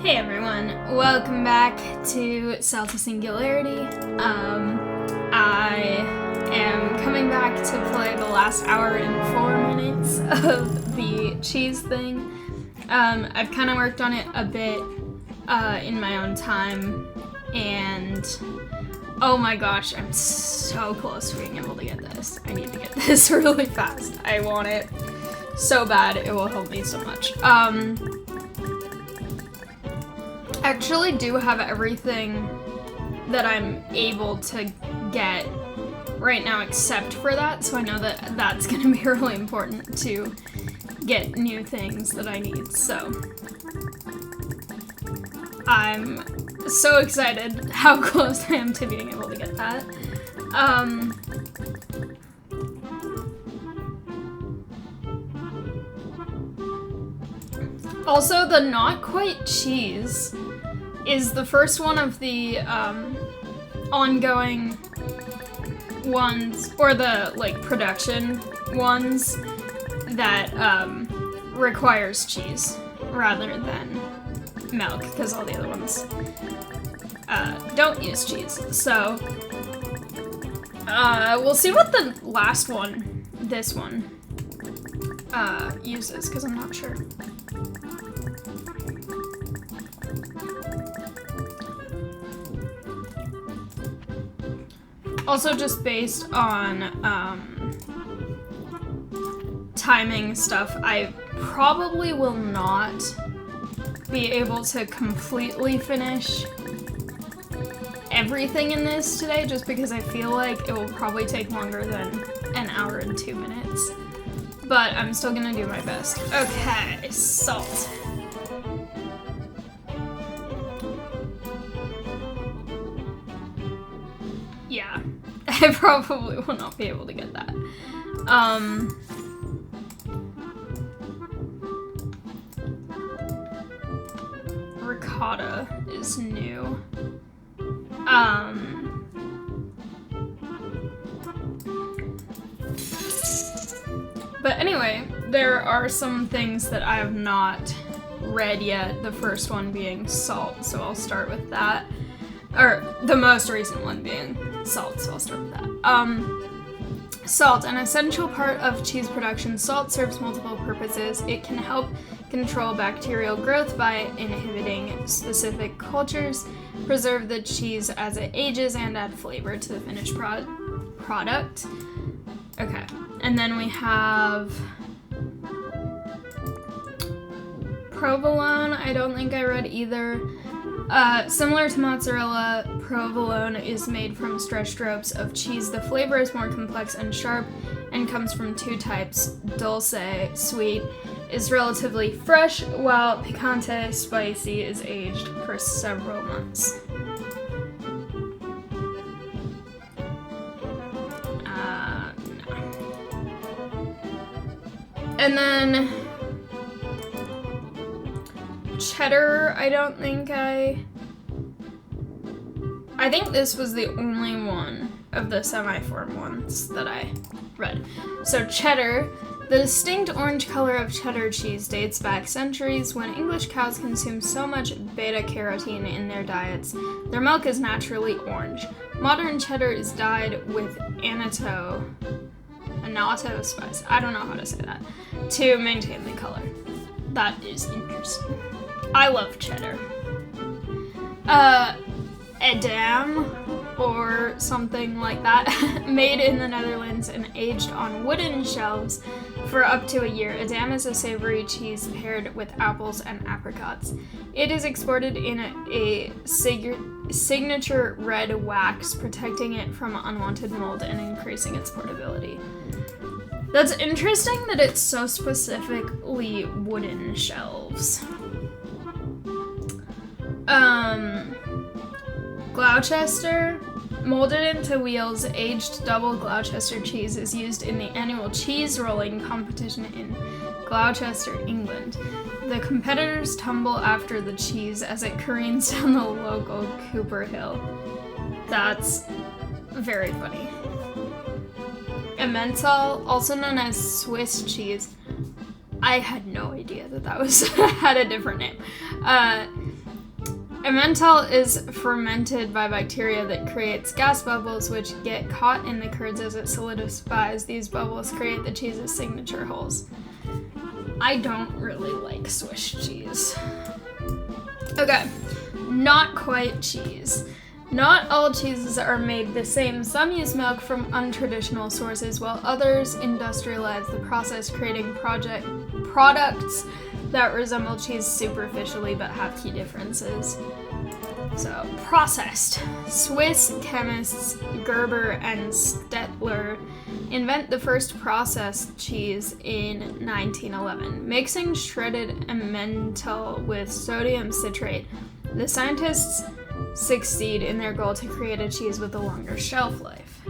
Hey everyone, welcome back to Singularity. I am coming back to play the last hour and 4 minutes of the cheese thing. I've kind of worked on it a bit in my own time, and oh my gosh, I'm so close to being able to get this. I need to get this really fast. I want it so bad. It will help me so much. I actually do have everything that I'm able to get right now except for that, so I know that that's going to be really important to get new things that I need, so I'm so excited how close I am to being able to get that. Also, the not quite cheese is the first one of the ongoing ones, or the production ones that requires cheese rather than milk, because all the other ones don't use cheese. So we'll see what the last one, this one, uses, because I'm not sure. Also, just based on timing stuff, I probably will not be able to completely finish everything in this today, just because I feel like it will probably take longer than an hour and 2 minutes. But I'm still gonna do my best. Okay, salt. Yeah, I probably will not be able to get that. Ricotta is new. But anyway, there are some things that I have not read yet, the first one being salt, so I'll start with that. Or the most recent one being salt, so I'll start with that. Salt, an essential part of cheese production. Salt serves multiple purposes. It can help control bacterial growth by inhibiting specific cultures, preserve the cheese as it ages, and add flavor to the finished product. Okay, and then we have provolone. I don't think I read either. Similar to mozzarella, provolone is made from stretched ropes of cheese. The flavor is more complex and sharp and comes from two types. Dulce, sweet, is relatively fresh, while picante, spicy, is aged for several months. No. And then cheddar, I don't think I think this was the only one of the semi-form ones that I read. So cheddar, the distinct orange color of cheddar cheese dates back centuries. When English cows consume so much beta-carotene in their diets, their milk is naturally orange. Modern cheddar is dyed with annatto spice, I don't know how to say that, to maintain the color. That is interesting. I love cheddar. Edam, or something like that, made in the Netherlands and aged on wooden shelves for up to a year. Edam is a savory cheese paired with apples and apricots. It is exported in a signature red wax, protecting it from unwanted mold and increasing its portability. That's interesting that it's so specifically wooden shelves. Gloucester, molded into wheels, aged double Gloucester cheese is used in the annual cheese rolling competition in Gloucester, England. The competitors tumble after the cheese as it careens down the local Cooper Hill. That's very funny. Emmental, also known as Swiss cheese. I had no idea that was had a different name. Emmental is fermented by bacteria that creates gas bubbles which get caught in the curds as it solidifies. These bubbles create the cheese's signature holes. I don't really like Swiss cheese. Okay, not quite cheese. Not all cheeses are made the same. Some use milk from untraditional sources, while others industrialize the process, creating products that resemble cheese superficially but have key differences. So, processed. Swiss chemists Gerber and Stettler invent the first processed cheese in 1911. Mixing shredded Emmental with sodium citrate, the scientists succeed in their goal to create a cheese with a longer shelf life.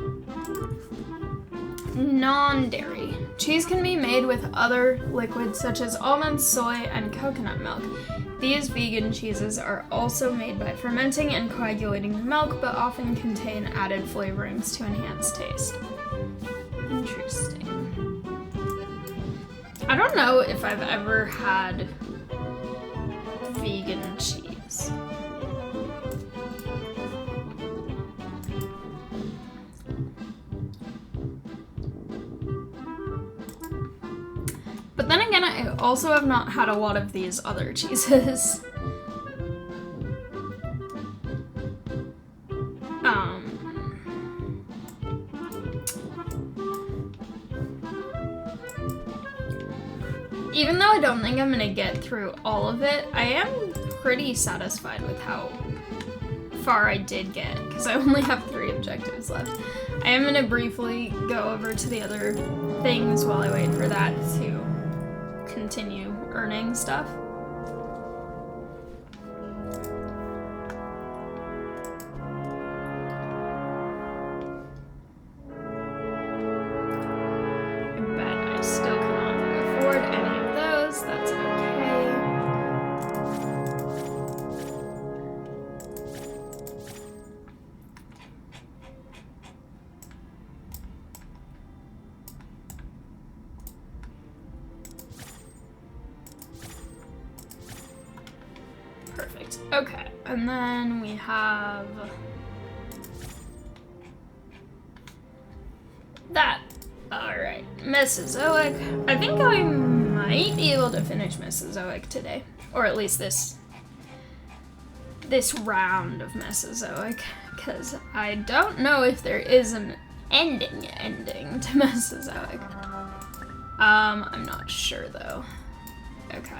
Non-dairy. Cheese can be made with other liquids such as almond, soy, and coconut milk. These vegan cheeses are also made by fermenting and coagulating the milk, but often contain added flavorings to enhance taste. Interesting. I don't know if I've ever had vegan cheese. But then again, I also have not had a lot of these other cheeses. Even though I don't think I'm gonna get through all of it, I am pretty satisfied with how far I did get, because I only have 3 objectives left. I am gonna briefly go over to the other things while I wait for that to continue earning stuff. But I still cannot afford any of those. That's okay. Perfect. Okay, and then we have that. Alright, Mesozoic. I think I might be able to finish Mesozoic today. Or at least this round of Mesozoic. Because I don't know if there is an ending to Mesozoic. I'm not sure though. Okay.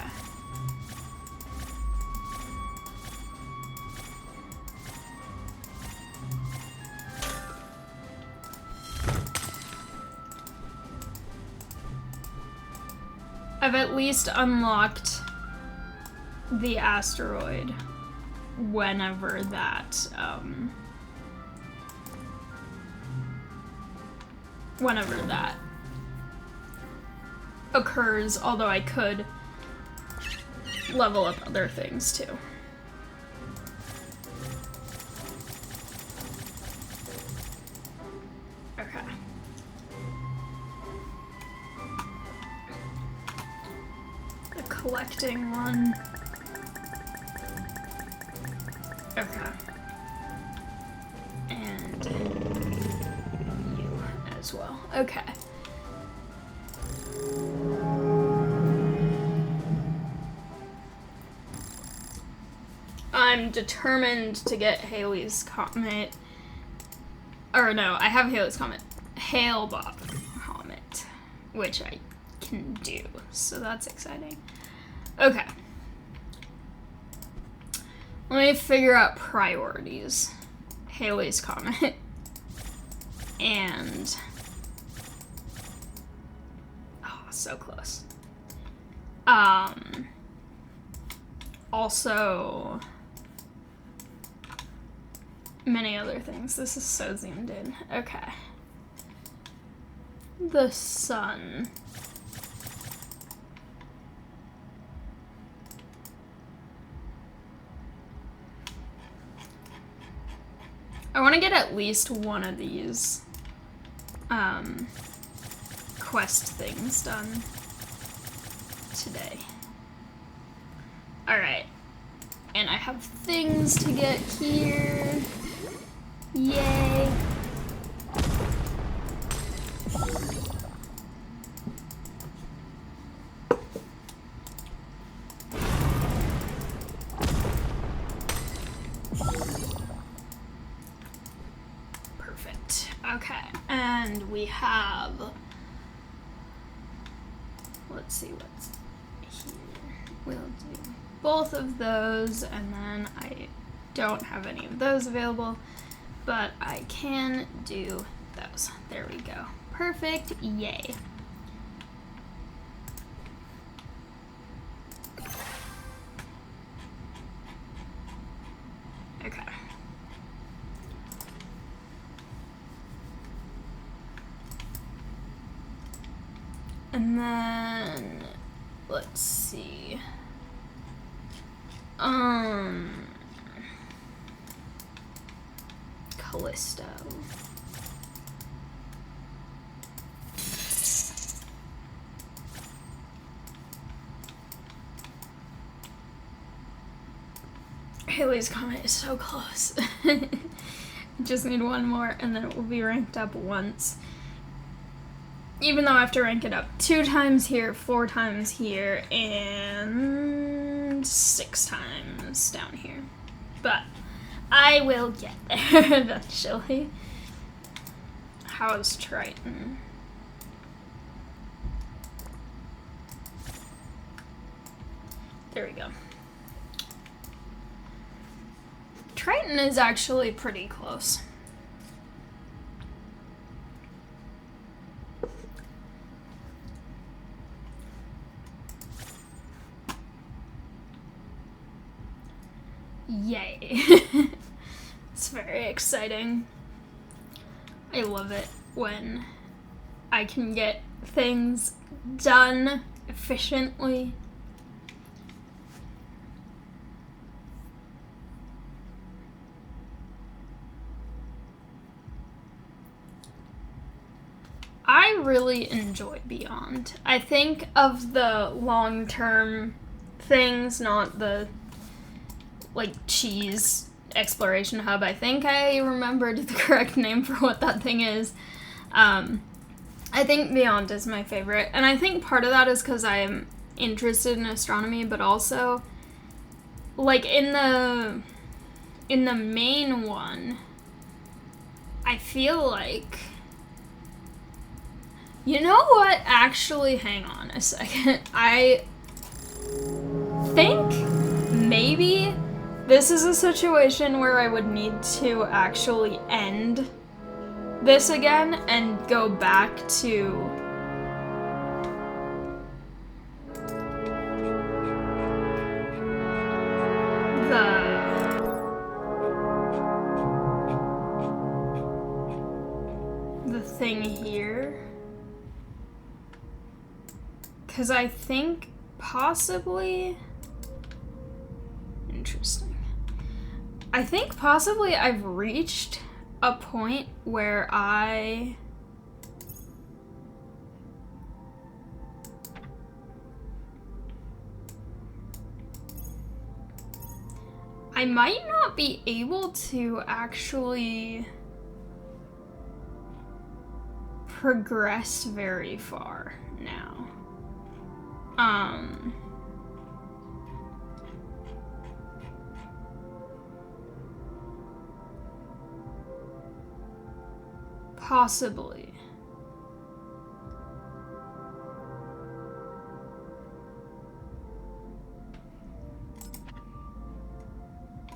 I've at least unlocked the asteroid whenever that, occurs, although I could level up other things too. Okay. The collecting one. Okay. And you as well. Okay. I'm determined to get Halley's Comet. Or no, I have Halley's Comet. Hale-Bopp Comet, which I can do, so that's exciting. Okay. Let me figure out priorities. Halley's Comet. And... oh, so close. Also... many other things. This is so zoomed in. Okay. The sun. I want to get at least one of these quest things done today. Alright. And I have things to get here. Yay. Perfect. Okay, and we have, let's see what's here. We'll do both of those, and then I don't have any of those available, but I can do those. There we go. Perfect. Yay. Okay. And then, let's see. Callisto. Haley's comment is so close. Just need one more and then it will be ranked up once. Even though I have to rank it up 2 times here, 4 times here, and 6 times down here. But I will get there eventually. How's Triton? There we go. Triton is actually pretty close. Yay. It's very exciting. I love it when I can get things done efficiently. I really enjoy Beyond. I think of the long-term things, not the like cheese exploration hub. I think I remembered the correct name for what that thing is. I think Beyond is my favorite, and I think part of that is because I'm interested in astronomy, but also like in the main one, I feel like, you know what, actually, hang on a second. I think maybe this is a situation where I would need to actually end this again and go back to the thing here. 'Cause I think possibly, interesting. I think possibly I've reached a point where I might not be able to actually progress very far now. Possibly.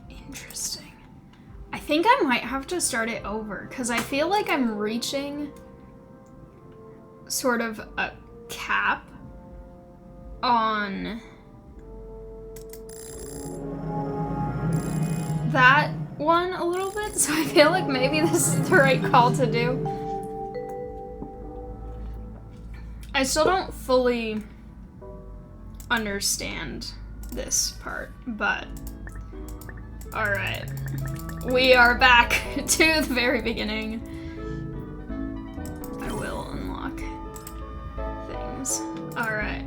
Interesting. I think I might have to start it over, because I feel like I'm reaching sort of a cap on that one a little bit, so I feel like maybe this is the right call to do. I still don't fully understand this part, but alright. We are back to the very beginning. I will unlock things. Alright.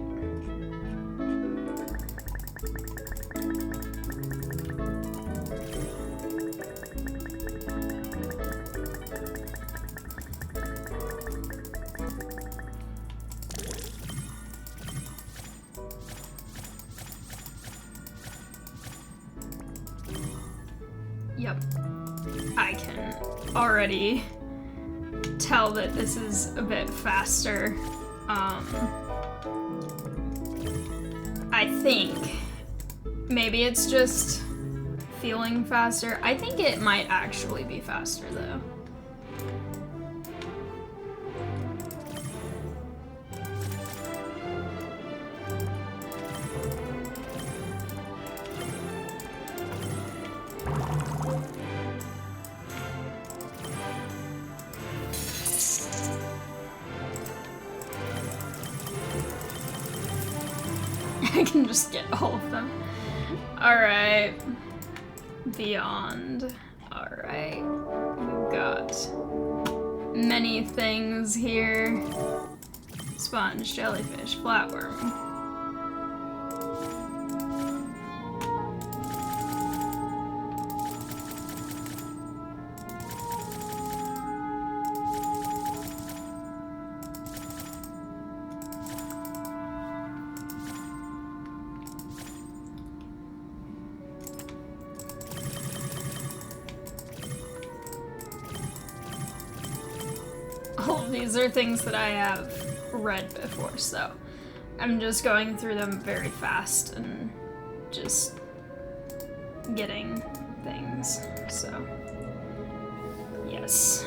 Yep. I can already tell that this is a bit faster. I think maybe it's just feeling faster. I think it might actually be faster though. I can just get all of them. Alright. Beyond. Alright. We've got many things here. Sponge, jellyfish, flatworm. All of these are things that I have read before, so I'm just going through them very fast and just getting things, so yes.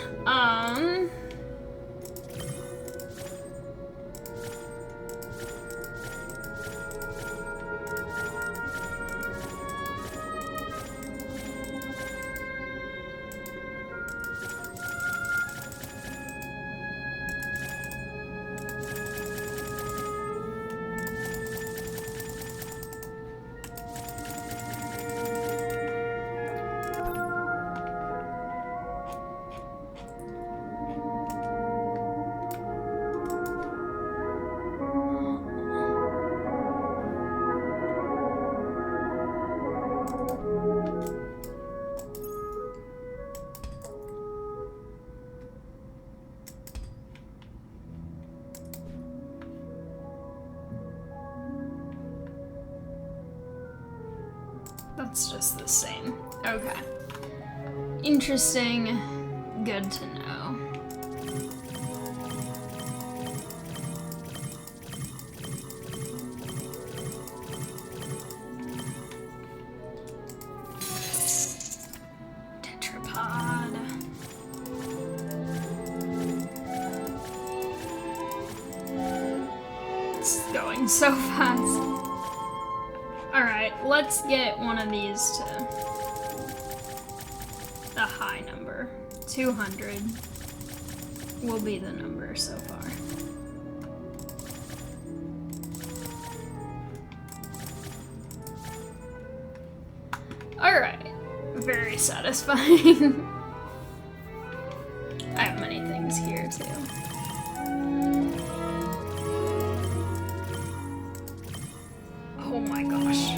That's just the same. Okay. Interesting. Good to know. Tetrapod. It's going so fast. Alright, let's get one of these to a high number. 200 will be the number so far. Alright, very satisfying. I have many things here too. Oh my gosh.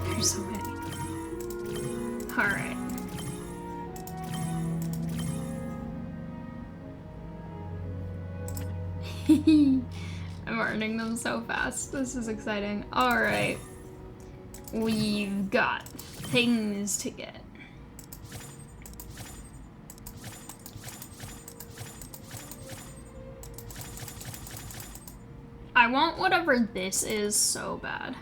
There's so many. Alright. I'm earning them so fast. This is exciting. Alright. We've got things to get. I want whatever this is so bad.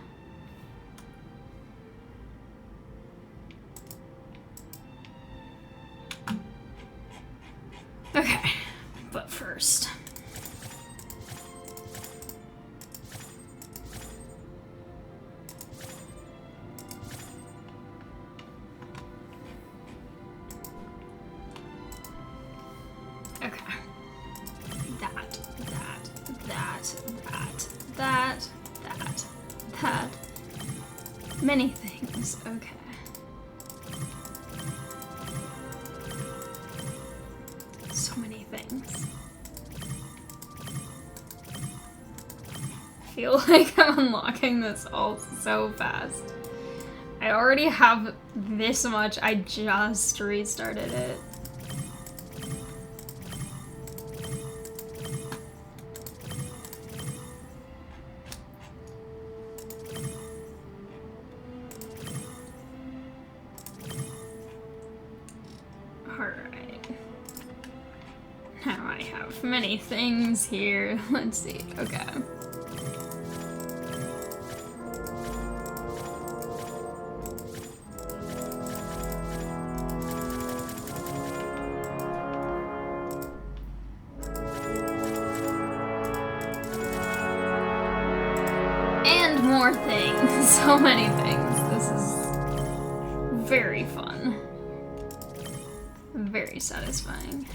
Okay, but first. Okay. That. Many things. Okay. So many things. I feel like I'm unlocking this all so fast. I already have this much. I just restarted it. have many things here. Let's see. Okay. And more things. So many things. This is very fun. Very satisfying.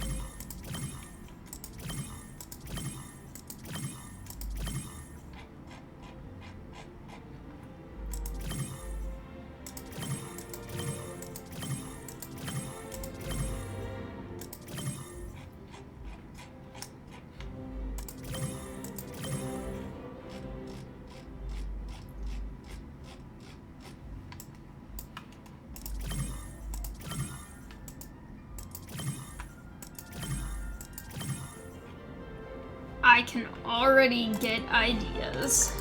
I can already get ideas.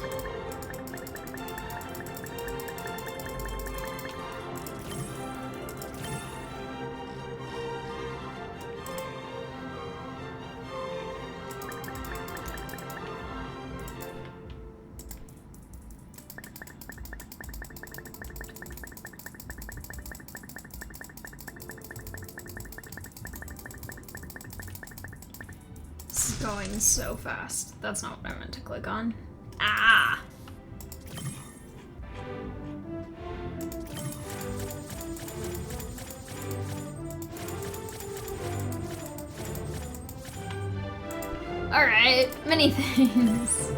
Going so fast. That's not what I meant to click on. Ah! Alright, many things.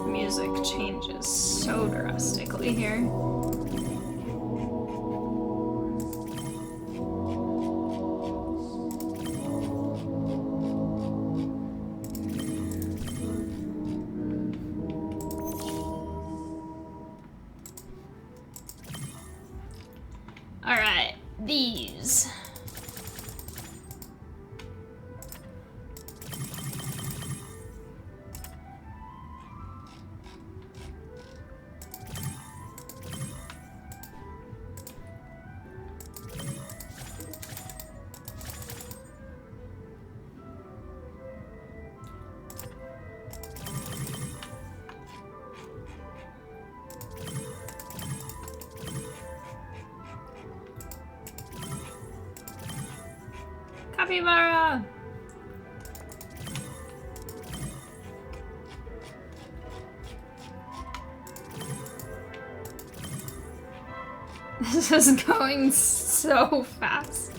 Music changes so drastically here. Alright, these. Capybara! This is going so fast.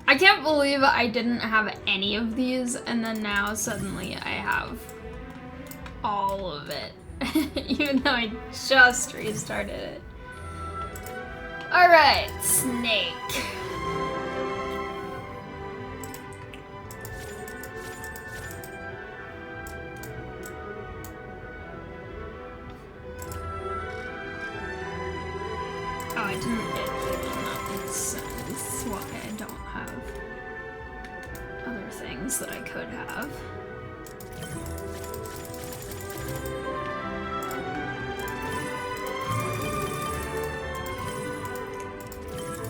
I can't believe I didn't have any of these, and then now suddenly I have all of it. Even though I just restarted it. Alright, snake. Oh, I didn't get it. That makes sense why I don't have other things that I could have.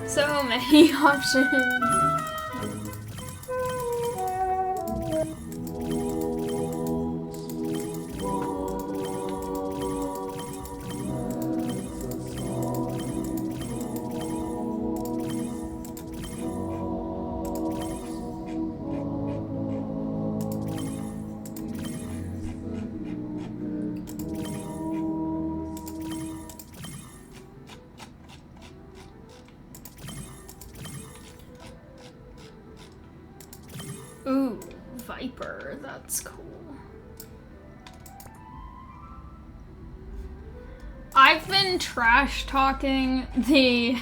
So many options. Ooh, Viper, that's cool. I've been trash talking the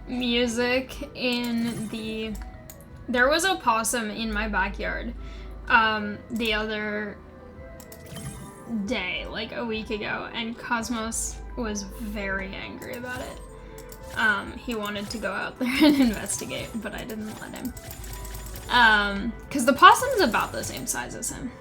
music in the... There was a possum in my backyard the other day, like a week ago, and Cosmos was very angry about it. He wanted to go out there and investigate, but I didn't let him. Because the possum's about the same size as him.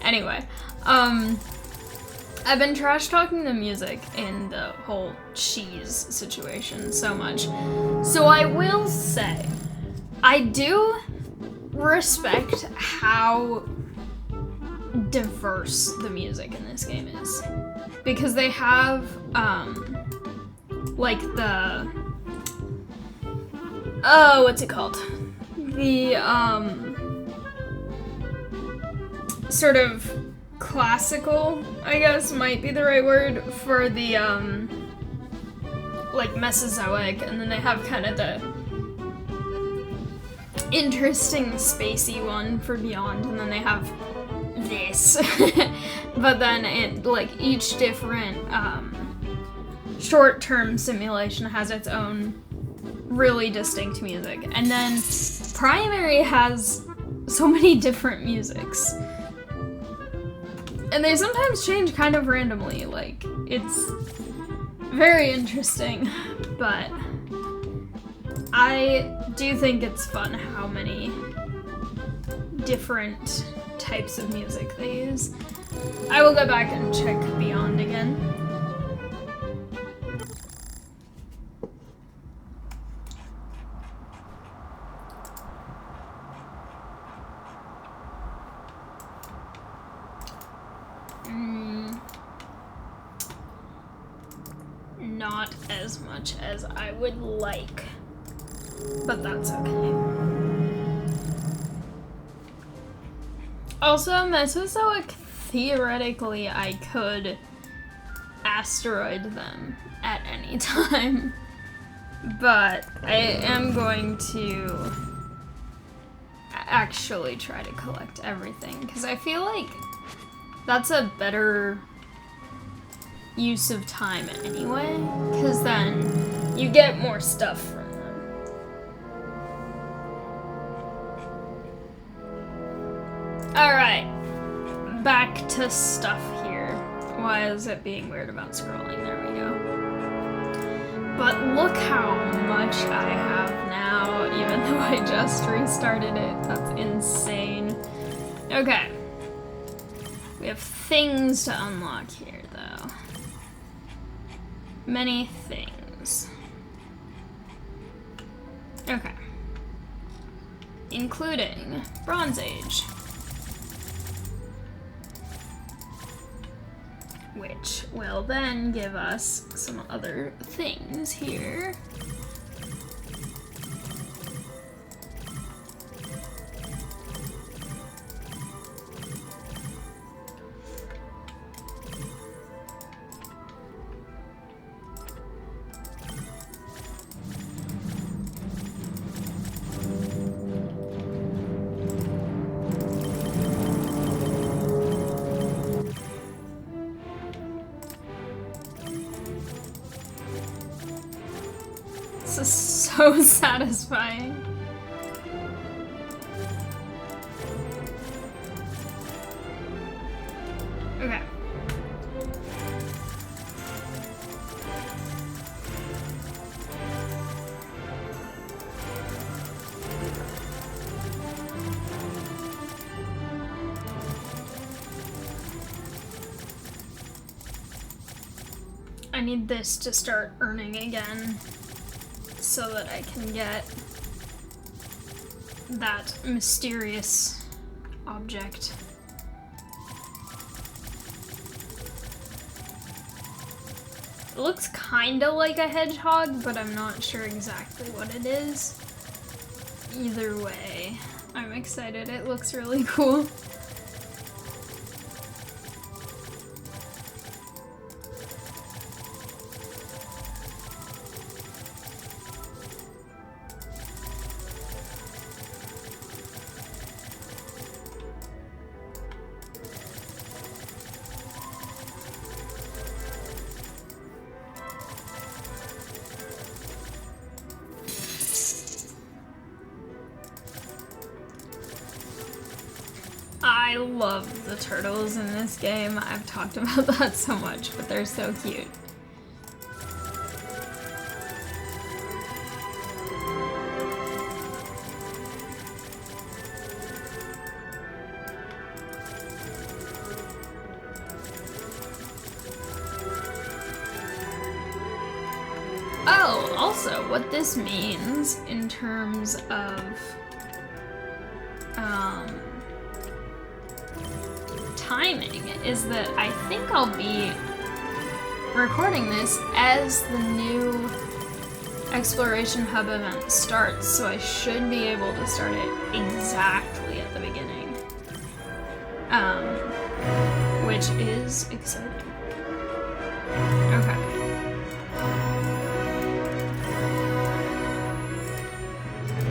Anyway, I've been trash talking the music in the whole cheese situation so much. So I will say, I do respect how diverse the music in this game is. Because they have, like the, oh, what's it called? The, sort of classical, I guess, might be the right word for the, like Mesozoic, and then they have kind of the interesting spacey one for Beyond, and then they have this. But then it, like, each different short-term simulation has its own really distinct music. And then Primary has so many different musics. And they sometimes change kind of randomly, like, it's very interesting, but I do think it's fun how many different types of music they use. I will go back and check Beyond again. Not as much as I would like, but that's okay. Also, Mesozoic, theoretically, I could asteroid them at any time, but I am going to actually try to collect everything, because I feel like that's a better use of time anyway, because then you get more stuff from them. Alright, back to stuff here. Why is it being weird about scrolling? There we go. But look how much I have now, even though I just restarted it. That's insane. Okay. We have things to unlock here, though. Many things. Okay. Including Bronze Age. Which will then give us some other things here. This is so satisfying. Okay. I need this to start earning again, so that I can get that mysterious object. It looks kinda like a hedgehog, but I'm not sure exactly what it is. Either way, I'm excited. It looks really cool. I love the turtles in this game. I've talked about that so much, but they're so cute. Oh, also, what this means in terms of timing is that I think I'll be recording this as the new Exploration Hub event starts, so I should be able to start it exactly at the beginning. Which is exciting. Okay.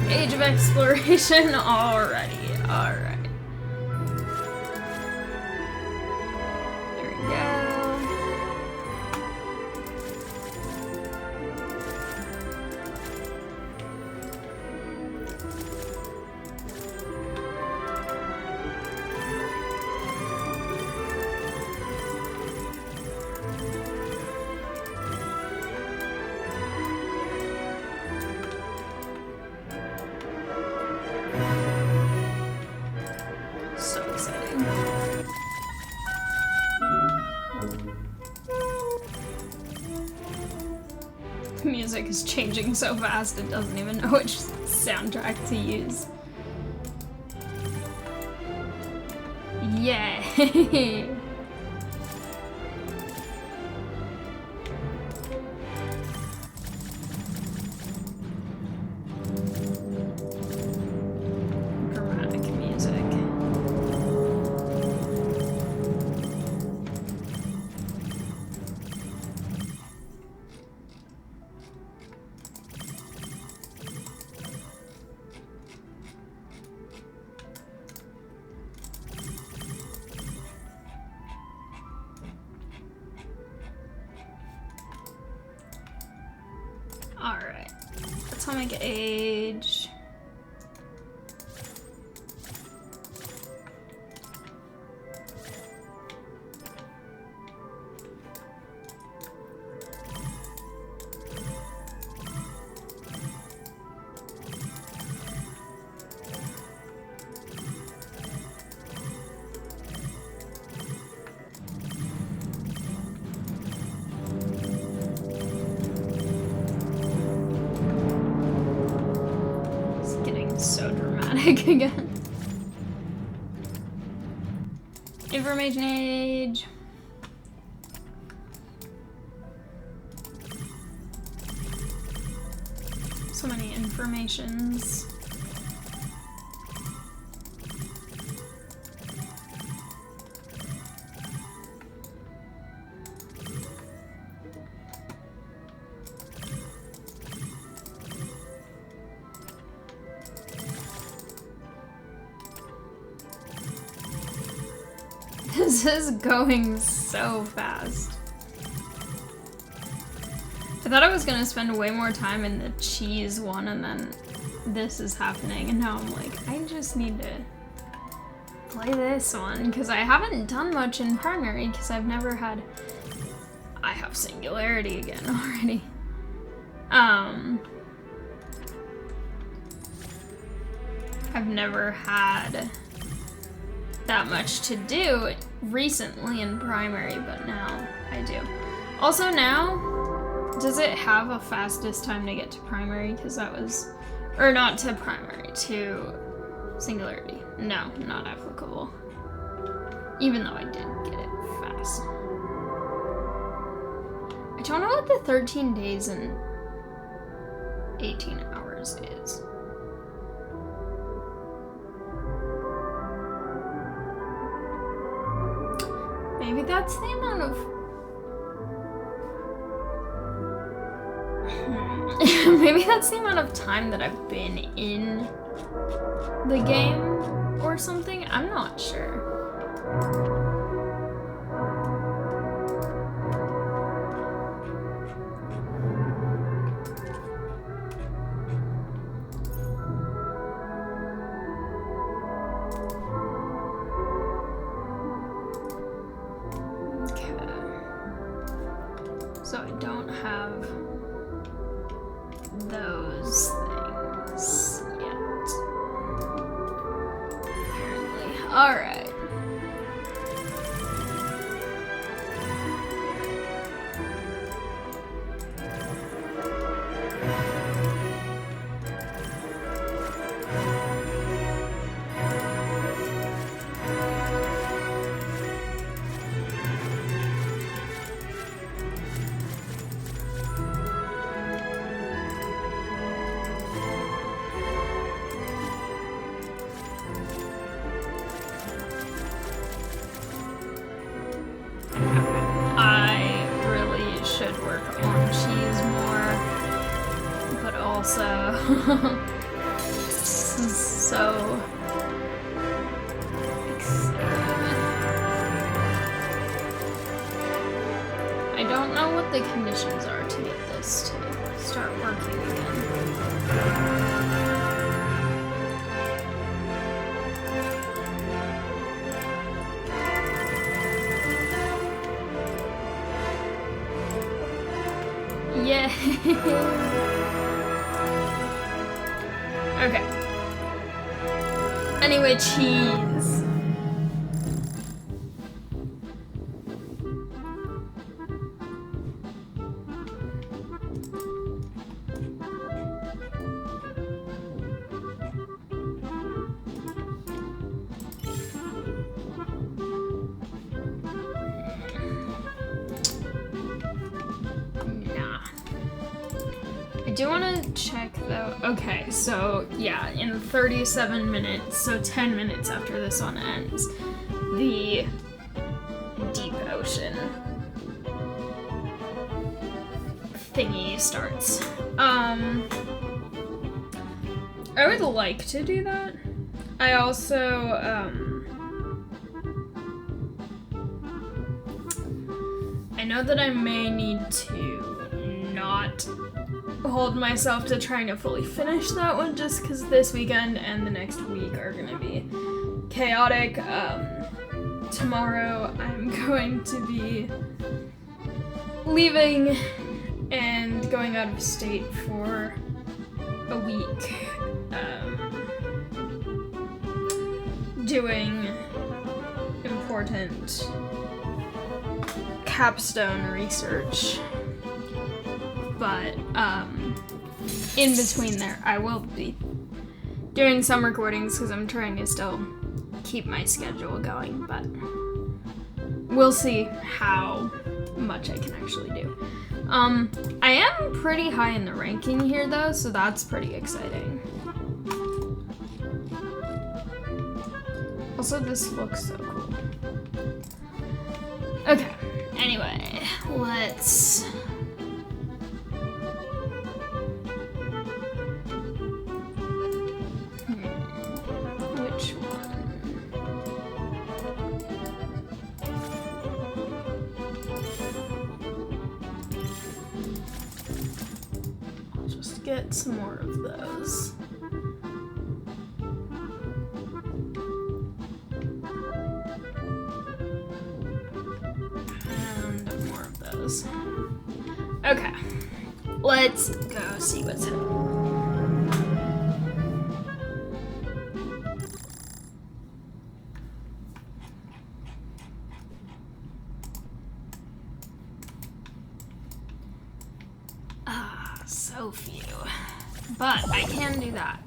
Age of Exploration already. Alright. There we go. So exciting. Music is changing so fast it doesn't even know which soundtrack to use. Yay! Dramatic music. Alright. Atomic Age. So dramatic again. Information Age. So many informations. This is going so fast. I thought I was gonna spend way more time in the cheese one, and then this is happening, and now I'm like, I just need to play this one, because I haven't done much in primary, because I've never had... I have Singularity again already. I've never had that much to do recently in primary, but now I do. Also now, does it have a fastest time to get to primary? Because that was, or not to primary, to Singularity. No, not applicable. Even though I did get it fast. I don't know what the 13 days and 18 hours is. Maybe that's the amount of... Maybe that's the amount of time that I've been in the game or something. I'm not sure. So I don't have those things yet. Apparently. Alright. This is so exciting. I don't know what the conditions are to get this to start working again. Yeah. Okay. Anyway, cheese. I do want to check though. Okay, so yeah, in 37 minutes, so 10 minutes after this one ends, the deep ocean thingy starts. I would like to do that. I also, I know that I may need to not hold myself to trying to fully finish that one just because this weekend and the next week are gonna be chaotic. Tomorrow I'm going to be leaving and going out of state for a week, doing important capstone research. But in between there, I will be doing some recordings because I'm trying to still keep my schedule going, but we'll see how much I can actually do. I am pretty high in the ranking here though, so that's pretty exciting. Also, this looks so cool. Okay, anyway, let's... Which one? I'll just get some more of those. And more of those. Okay, let's go see what's happening. So few, but I can do that,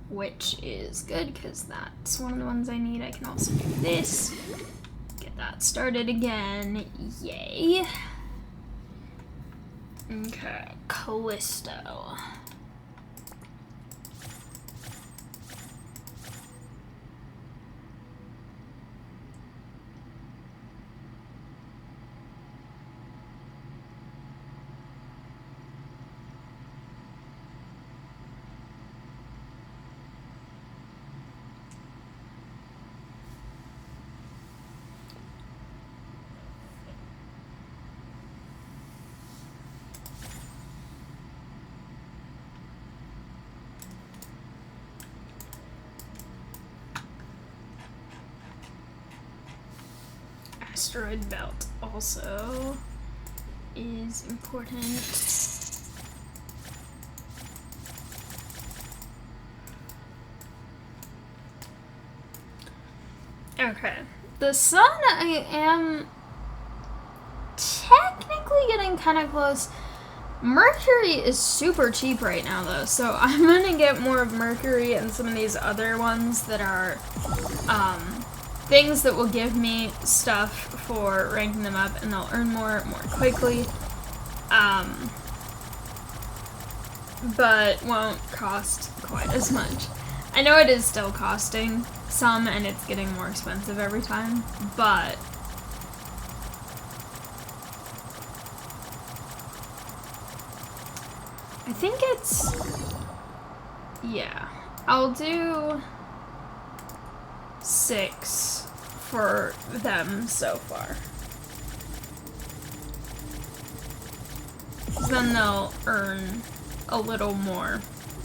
which is good because that's one of the ones I need. I can also do this, get that started again, yay. Okay, Callisto. Asteroid belt also is important. Okay, the sun I am technically getting kind of close. Mercury is super cheap right now though, so I'm gonna get more of Mercury and some of these other ones that are things that will give me stuff for ranking them up and they'll earn more quickly, but won't cost quite as much. I know it is still costing some and it's getting more expensive every time, but I think it's... Yeah. I'll do 6 for them so far. Then they'll earn a little more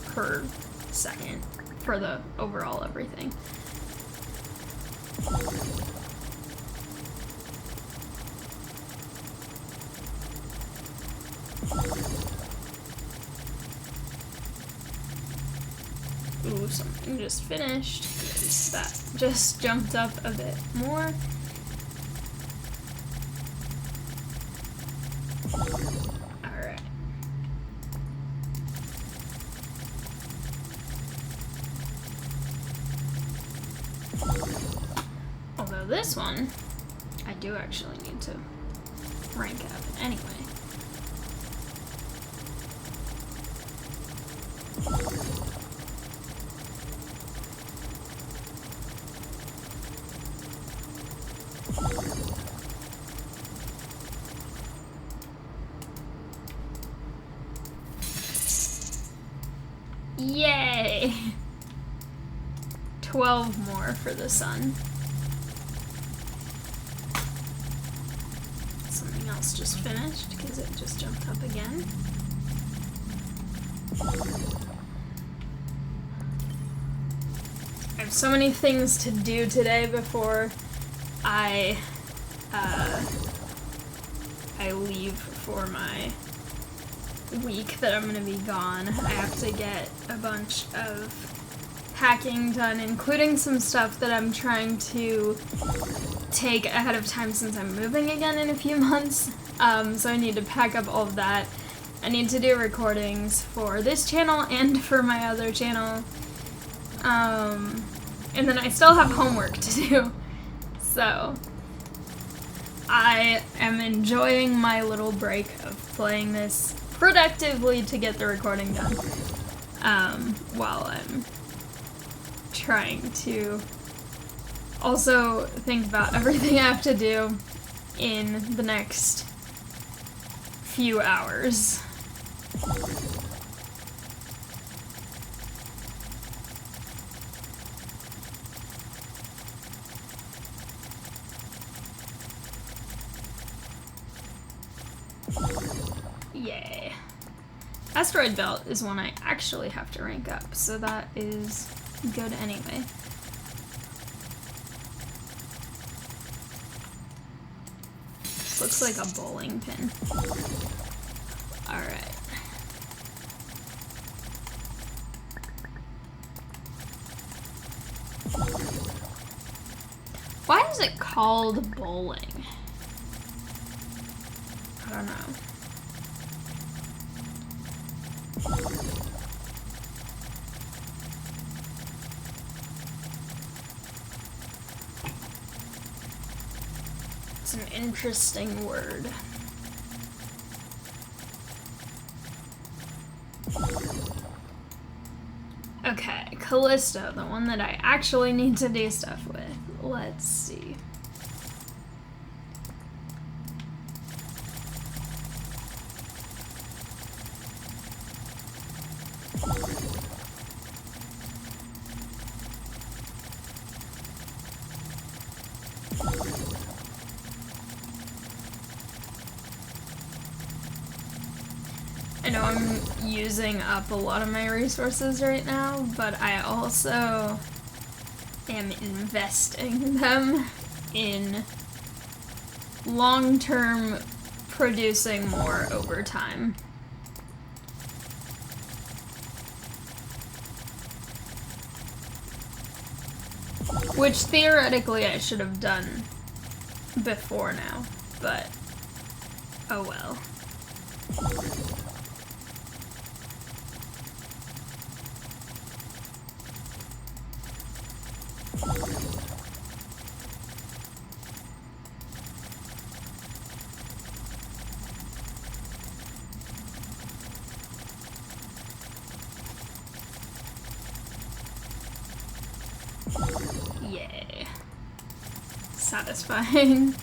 per second for the overall everything. Ooh, something just finished. That just jumped up a bit more. Alright. Although this one, I do actually need to rank up anyway. Yay! 12 more for the sun. Something else just finished because it just jumped up again. I have so many things to do today before I leave for my week that I'm gonna be gone. I have to get a bunch of packing done, including some stuff that I'm trying to take ahead of time since I'm moving again in a few months. So I need to pack up all of that. I need to do recordings for this channel and for my other channel. And then I still have homework to do. So I am enjoying my little break of playing this productively to get the recording done, while I'm trying to also think about everything I have to do in the next few hours. Yay. Asteroid Belt is one I actually have to rank up, so that is good anyway. This looks like a bowling pin. Alright. Why is it called bowling? I don't know. It's an interesting word. Okay, Callisto, the one that I actually need to do stuff with. Let's see. I know I'm using up a lot of my resources right now, but I also am investing them in long-term producing more over time. Which theoretically I should have done before now, but oh well. Yay. Satisfying.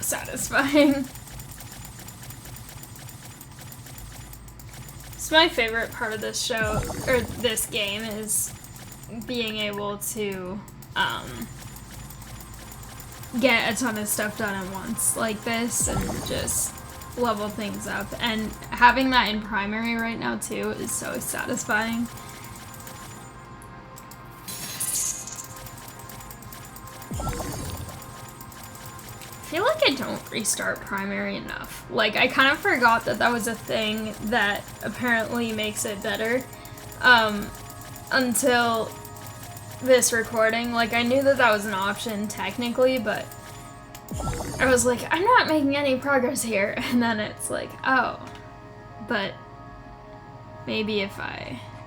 satisfying. It's my favorite part of this show, or this game, is being able to get a ton of stuff done at once like this and just level things up. And having that in primary right now too is so satisfying. I feel like I don't restart primary enough. Like, I kind of forgot that that was a thing that apparently makes it better until this recording. Like, I knew that that was an option technically, but I was like, I'm not making any progress here. And then it's like, oh, but maybe if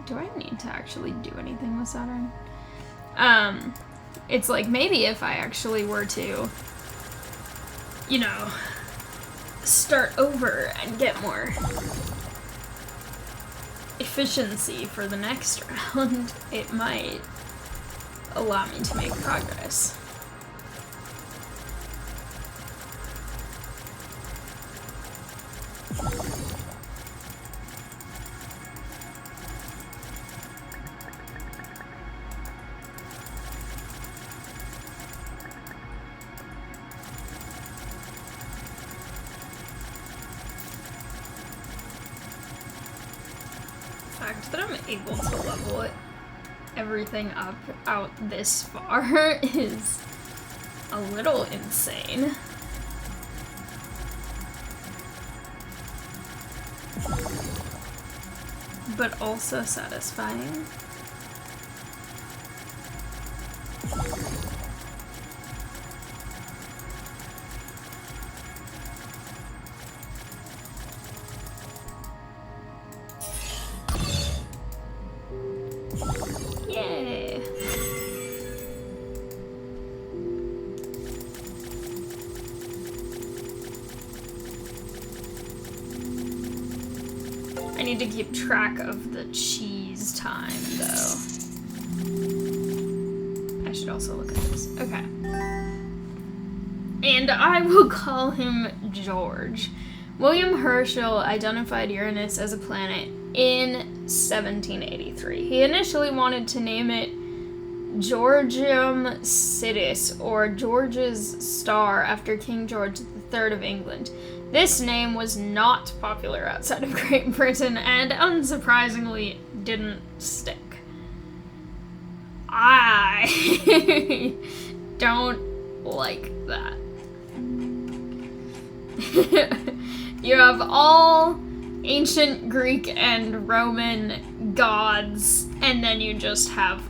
do I need to actually do anything with Saturn? It's like, maybe if I actually were to, you know, start over and get more efficiency for the next round, it might allow me to make progress. The fact that I'm able to level everything up out this far is a little insane. But also satisfying. Yay! I need to keep track of the cheese time, though. I should also look at this. Okay. And I will call him George. William Herschel identified Uranus as a planet in 1783. He initially wanted to name it Georgium Sidus, or George's Star, after King George III of England. This name was not popular outside of Great Britain and, unsurprisingly, didn't stick. I don't like that. You have all ancient Greek and Roman gods, and then you just have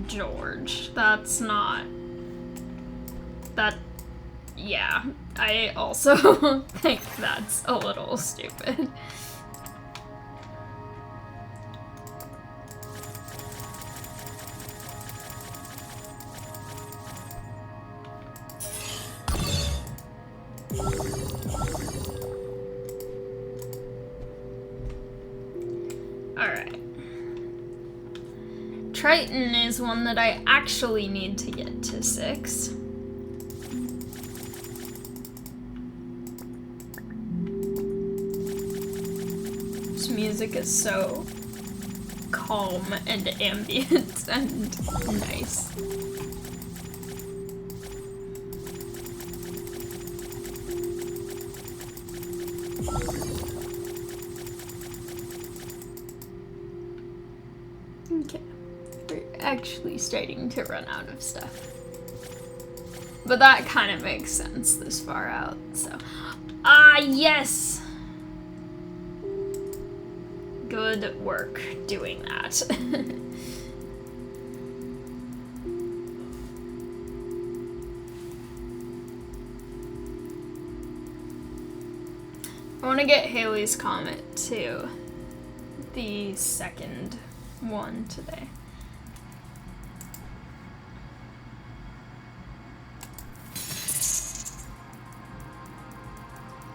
George. That's not... That... Yeah, I also think that's a little stupid. Alright. Triton is one that I actually need to get to 6. This music is so calm and ambient and nice. Okay, we're actually starting to run out of stuff. But that kind of makes sense this far out, so. Ah, yes! Good work doing that. I want to get Halley's Comet too. The second one today.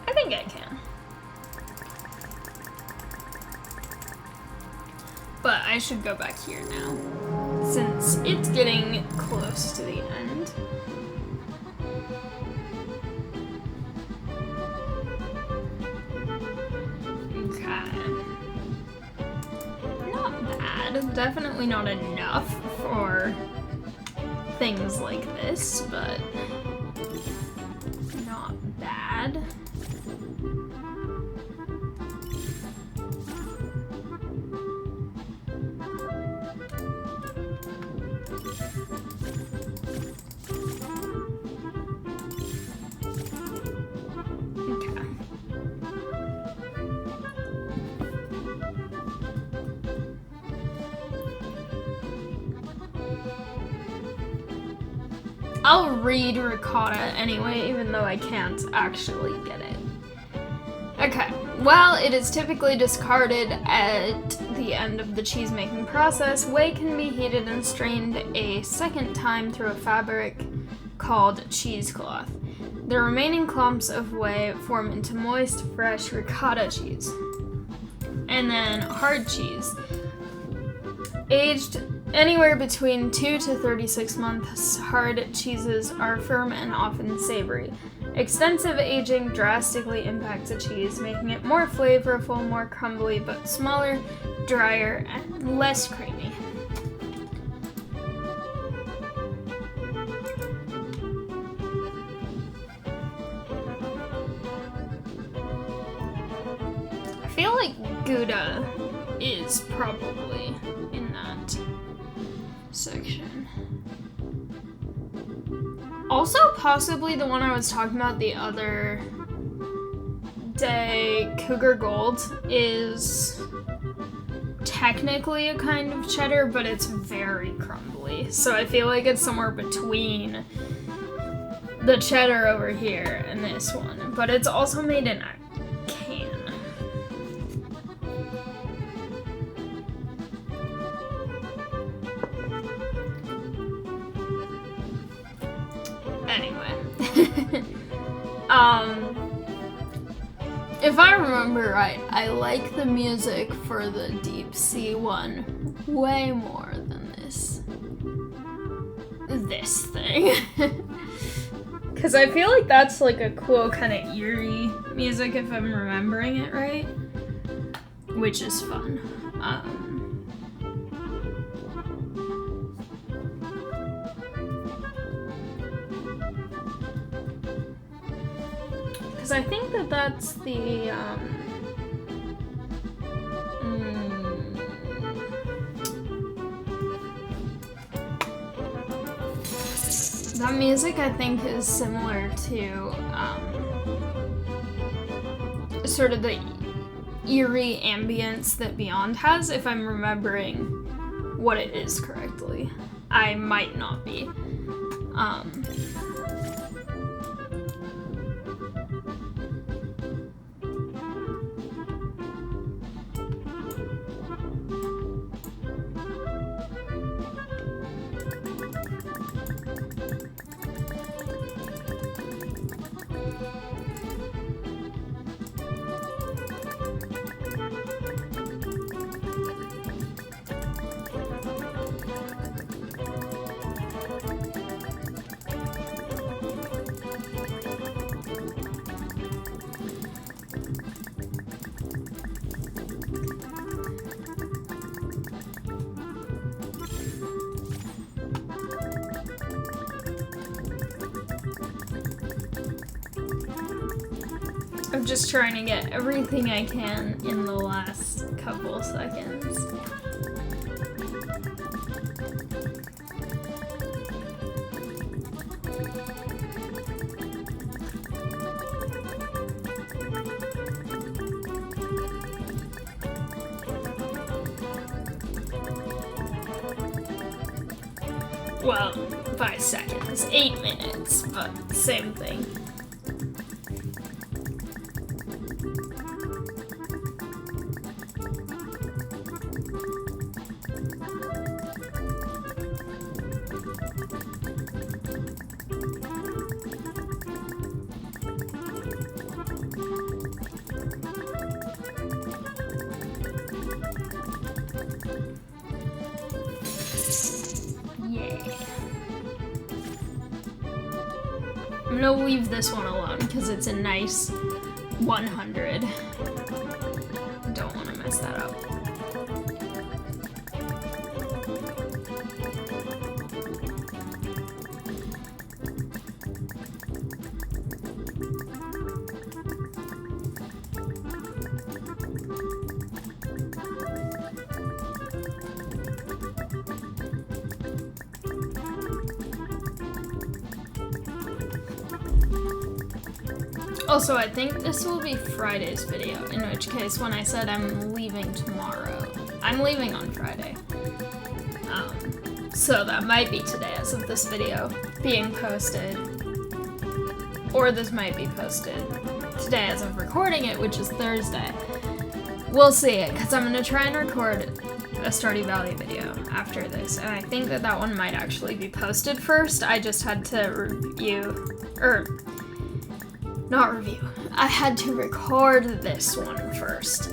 I think I can. But I should go back here now, since it's getting close to the end. bad. Definitely not enough for things like this, but not bad. I'll read ricotta anyway, even though I can't actually get it. Okay, while it is typically discarded at the end of the cheese-making process, whey can be heated and strained a second time through a fabric called cheesecloth. The remaining clumps of whey form into moist, fresh ricotta cheese. And then hard cheese. Aged anywhere between 2 to 36 months, hard cheeses are firm and often savory. Extensive aging drastically impacts a cheese, making it more flavorful, more crumbly, but smaller, drier, and less creamy. I feel like Gouda is probably in that section. Also, possibly the one I was talking about the other day, Cougar Gold, is technically a kind of cheddar, but it's very crumbly. So I feel like it's somewhere between the cheddar over here and this one. But it's also made in a can. Anyway. If I remember right, I like the music for the Deep Sea one way more than this thing. Because I feel like that's like a cool kind of eerie music if I'm remembering it right, which is fun. Because I think that that's the, that music I think is similar to, sort of the eerie ambience that Beyond has, if I'm remembering what it is correctly. I might not be. I'm just trying to get everything I can in the last couple seconds. Well, 5 seconds, 8 minutes, but same thing. I'm gonna leave this one alone because it's a nice 100. Don't want to mess that up. Also, I think this will be Friday's video, in which case when I said I'm leaving tomorrow, I'm leaving on Friday. So that might be today as of this video being posted, or this might be posted today as of recording it, which is Thursday. We'll see, because I'm going to try and record a Stardew Valley video after this, and I think that that one might actually be posted first. I just had to I had to record this one first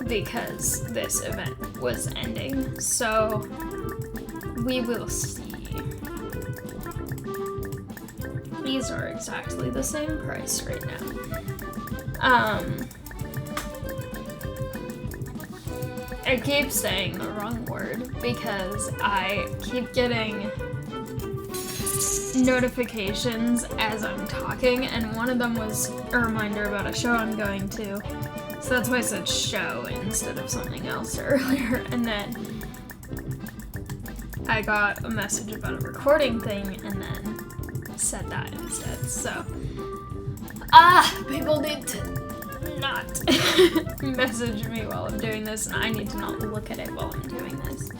because this event was ending, so we will see. These are exactly the same price right now. I keep saying the wrong word because I keep getting notifications as I'm talking, and one of them was a reminder about a show I'm going to. So that's why I said show instead of something else earlier. And then I got a message about a recording thing and then said that instead. So, people need to not message me while I'm doing this, and I need to not look at it while I'm doing this.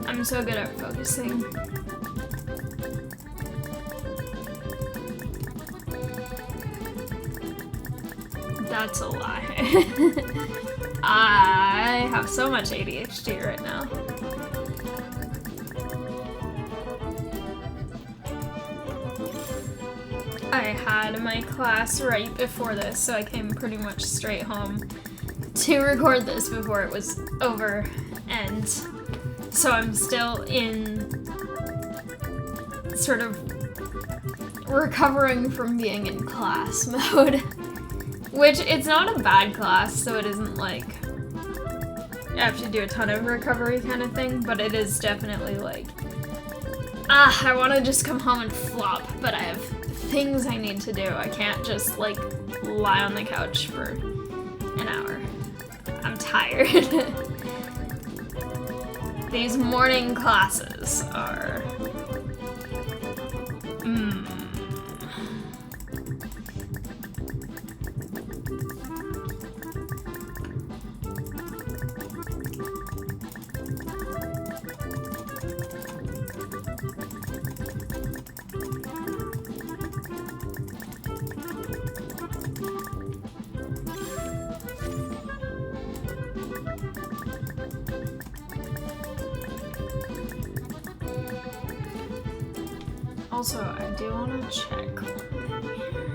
I'm so good at focusing. That's a lie. I have so much ADHD right now. I had my class right before this, so I came pretty much straight home to record this before it was over, and so I'm still in sort of recovering from being in class mode. Which, it's not a bad class, so it isn't like I have to do a ton of recovery kind of thing, but it is definitely like, I want to just come home and flop, but I have things I need to do. I can't just like lie on the couch for an hour. I'm tired. These morning classes are... Also, I do want to check one thing here.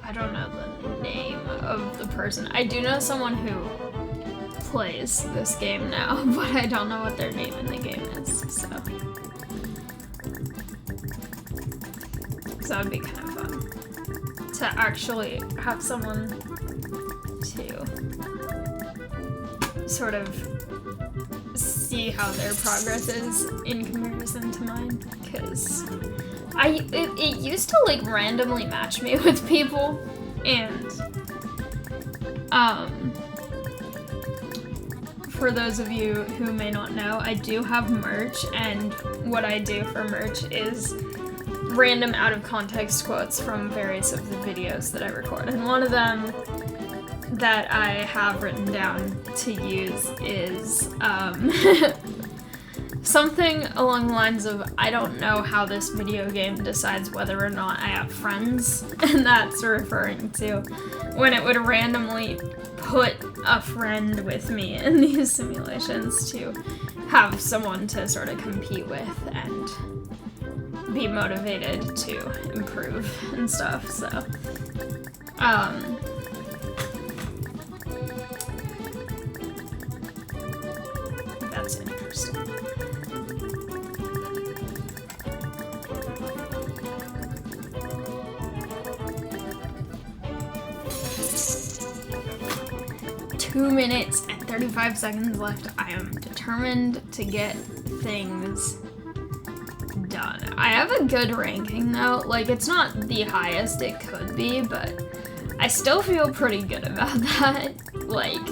I don't know the name of the person. I do know someone who plays this game now, but I don't know what their name in the game is, so. So that would be kind of fun to actually have someone to sort of see how their progress is in comparison to mine, because it used to like randomly match me with people, and for those of you who may not know, I do have merch, and what I do for merch is random out of context quotes from various of the videos that I record, and one of them that I have written down to use is something along the lines of, I don't know how this video game decides whether or not I have friends, and that's referring to when it would randomly put a friend with me in these simulations to have someone to sort of compete with and be motivated to improve and stuff, so that's interesting. Two minutes and 35 seconds left. I am determined to get things done. I have a good ranking though. Like, it's not the highest it could be, but I still feel pretty good about that. Like,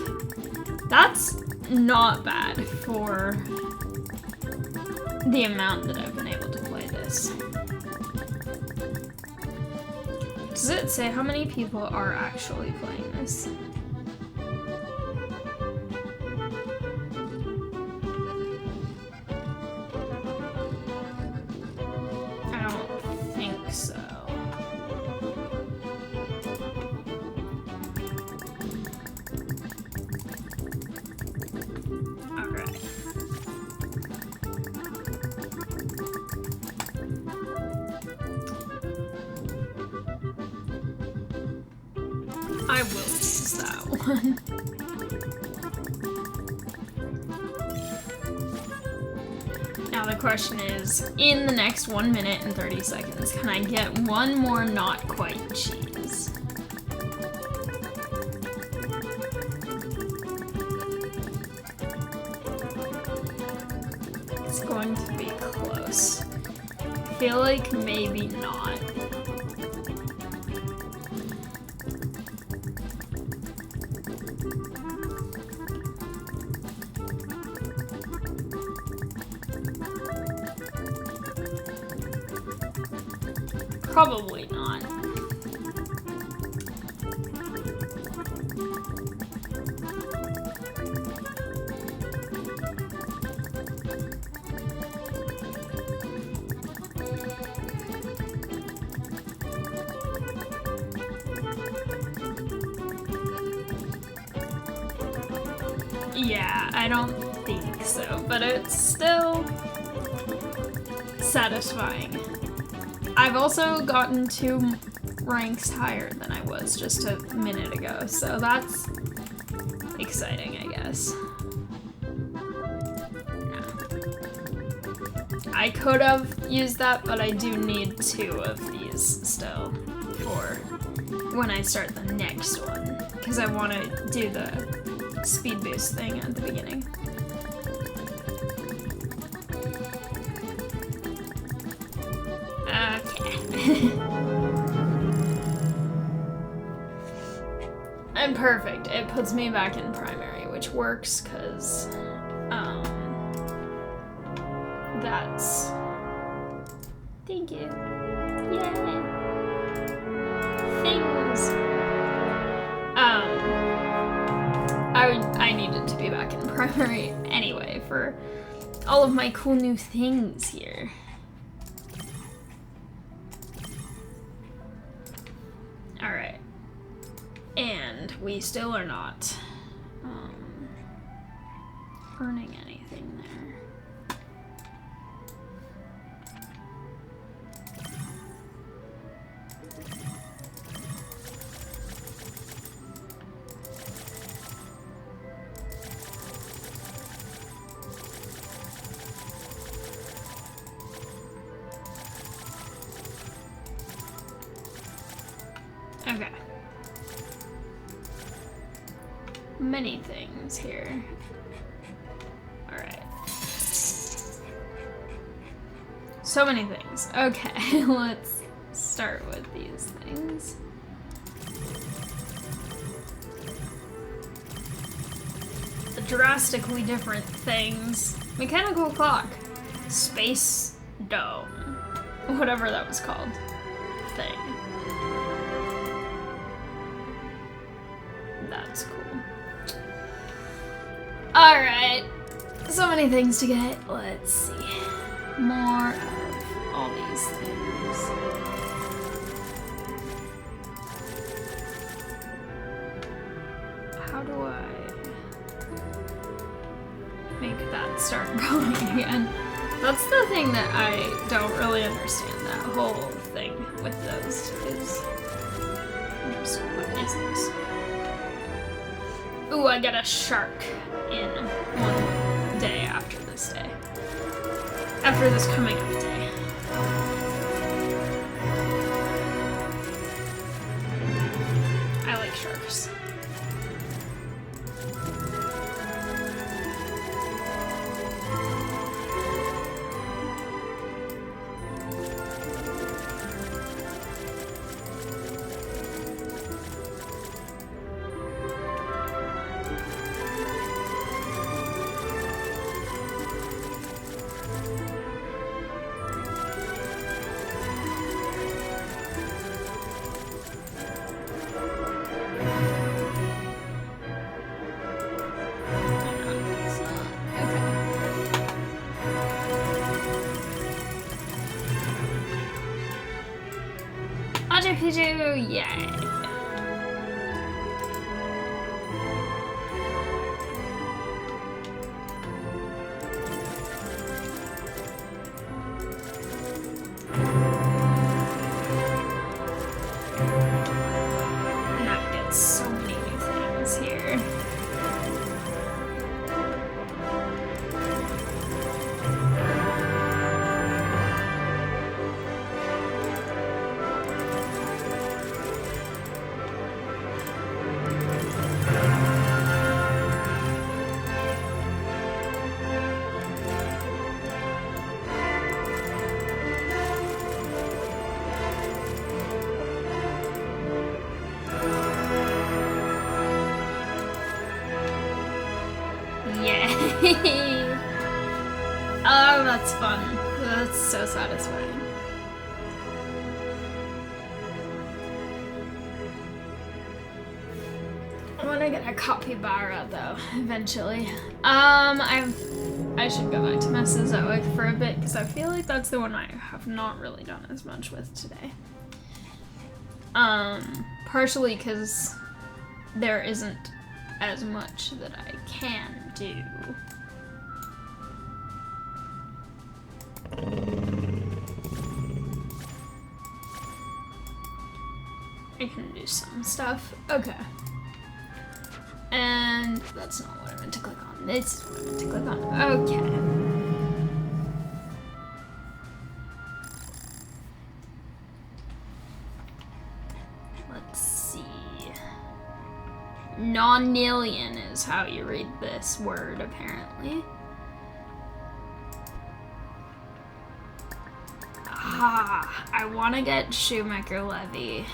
that's not bad for the amount that I've been able to play this. this. Does it say how many people are actually playing this? I don't think so. Alright. I will use that one. Now the question is, in the next 1 minute and 30 seconds, can I get one more not quite cheese? It's going to be close. I feel like maybe not. Probably not. Yeah, I don't think so, but it's still satisfying. I've also gotten 2 ranks higher than I was just a minute ago, so that's exciting, I guess. I could have used that, but I do need 2 of these still for when I start the next one, because I want to do the speed boost thing at the beginning. I'm perfect. It puts me back in primary, which works because that's... Thank you. Yay! Things. I needed to be back in primary anyway for all of my cool new things here. Alright. And we still are not earning anything there. Okay. Many things here. Alright. So many things. Okay, let's start with these things. The drastically different things. Mechanical clock. Space dome. Whatever that was called. Thing. That's cool. Alright. So many things to get. Let's see. More of all these things. How do I make that start going again? That's the thing that I don't really understand, that whole thing with those is... Interesting. What is this? Ooh, I get a shark in one day after this day. After this coming up day. I like sharks. Magic Pichu, yay. Oh, that's fun. That's so satisfying. I want to get a capybara though, eventually. I should go back to Mesozoic for a bit because I feel like that's the one I have not really done as much with today. Partially because there isn't as much that I can do. I can do some stuff. Okay. And that's not what I meant to click on. This is what I meant to click on. Okay. Let's see. Nonillion is how you read this word, apparently. Ah, I want to get Shoemaker Levy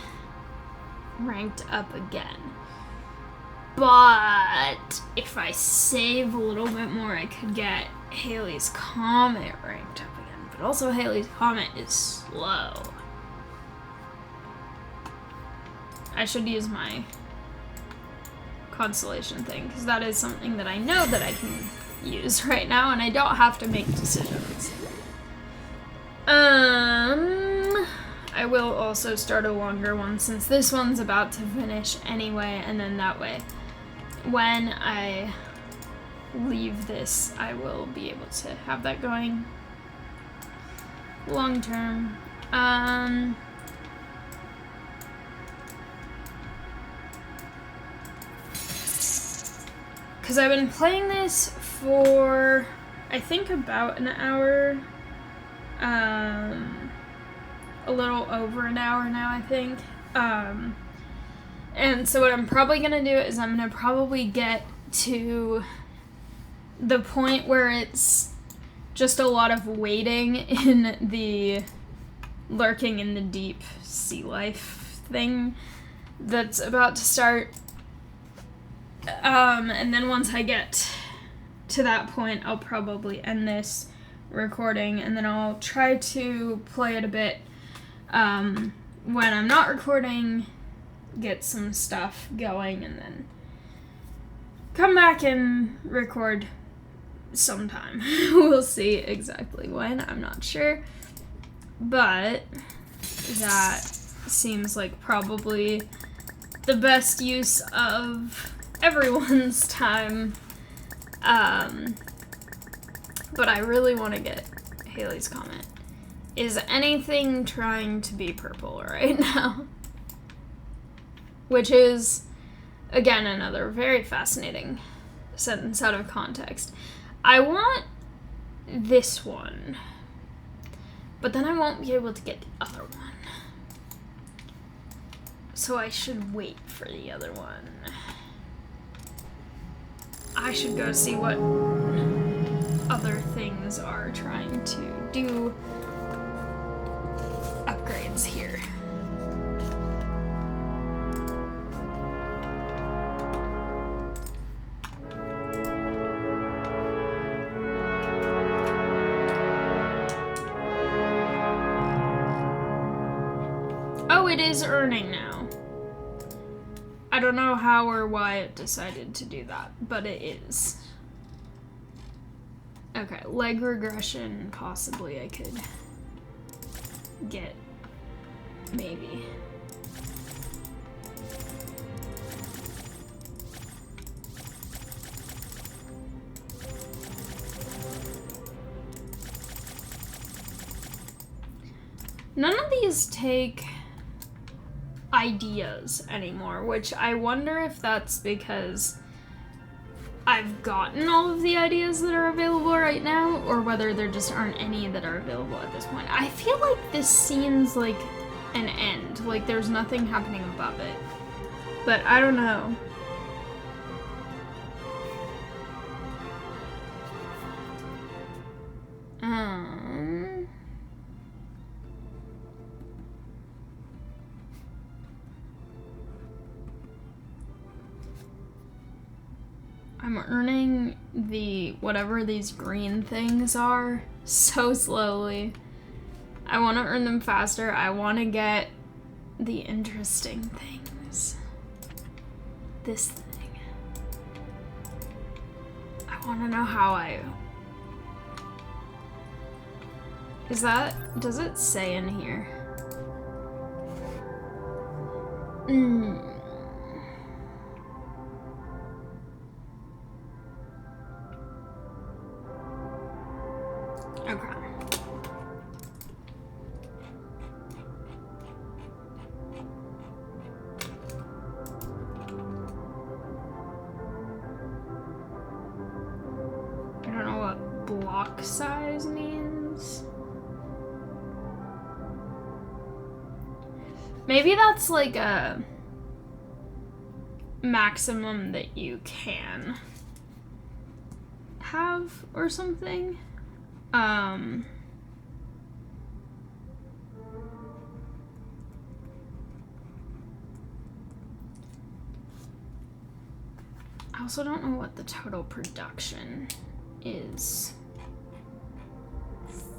ranked up again. But if I save a little bit more, I could get Halley's Comet ranked up again. But also Halley's Comet is slow. I should use my constellation thing, because that is something that I know that I can use right now, and I don't have to make decisions. I will also start a longer one, since this one's about to finish anyway, and then that way, when I leave this, I will be able to have that going long term. Because I've been playing this for, I think, about an hour. A little over an hour now, I think. And so what I'm probably going to do is I'm going to probably get to the point where it's just a lot of waiting in the lurking in the deep sea life thing that's about to start. And then once I get to that point, I'll probably end this recording, and then I'll try to play it a bit when I'm not recording, get some stuff going, and then come back and record sometime. We'll see exactly when, I'm not sure, but that seems like probably the best use of everyone's time. But I really want to get Halley's Comet. Is anything trying to be purple right now? Which is, again, another very fascinating sentence out of context. I want this one, but then I won't be able to get the other one. So I should wait for the other one. I should go see what other things are trying to do upgrades here. Oh, it is earning now. I don't know how or why it decided to do that, but it is. Okay, leg regression, possibly I could get, maybe. None of these take ideas anymore, which I wonder if that's because I've gotten all of the ideas that are available right now, or whether there just aren't any that are available at this point. I feel like this seems like an end, like there's nothing happening above it. But I don't know. I'm earning the whatever these green things are so slowly. I want to earn them faster. I want to get the interesting things. This thing. I want to know how I... Is that... Does it say in here? Okay. I don't know what block size means. Maybe that's like a maximum that you can have or something. I also don't know what the total production is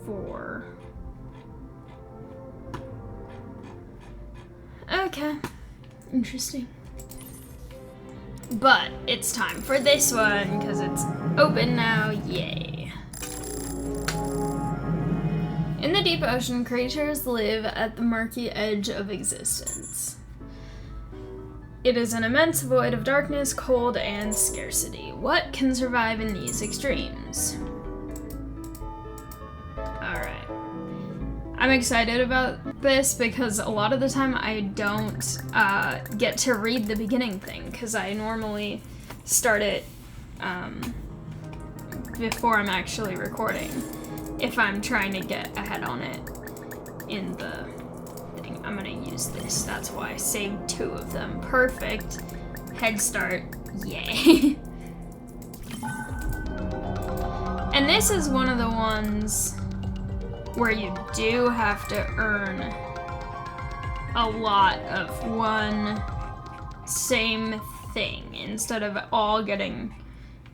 for. Okay, interesting. But it's time for this one because it's open now, yay. In the deep ocean, creatures live at the murky edge of existence. It is an immense void of darkness, cold, and scarcity. What can survive in these extremes? Alright. I'm excited about this because a lot of the time I don't get to read the beginning thing because I normally start it before I'm actually recording. If I'm trying to get ahead on it in the thing. I'm gonna use this. That's why I saved 2 of them. Perfect. Head start. Yay. And this is one of the ones where you do have to earn a lot of one same thing instead of all getting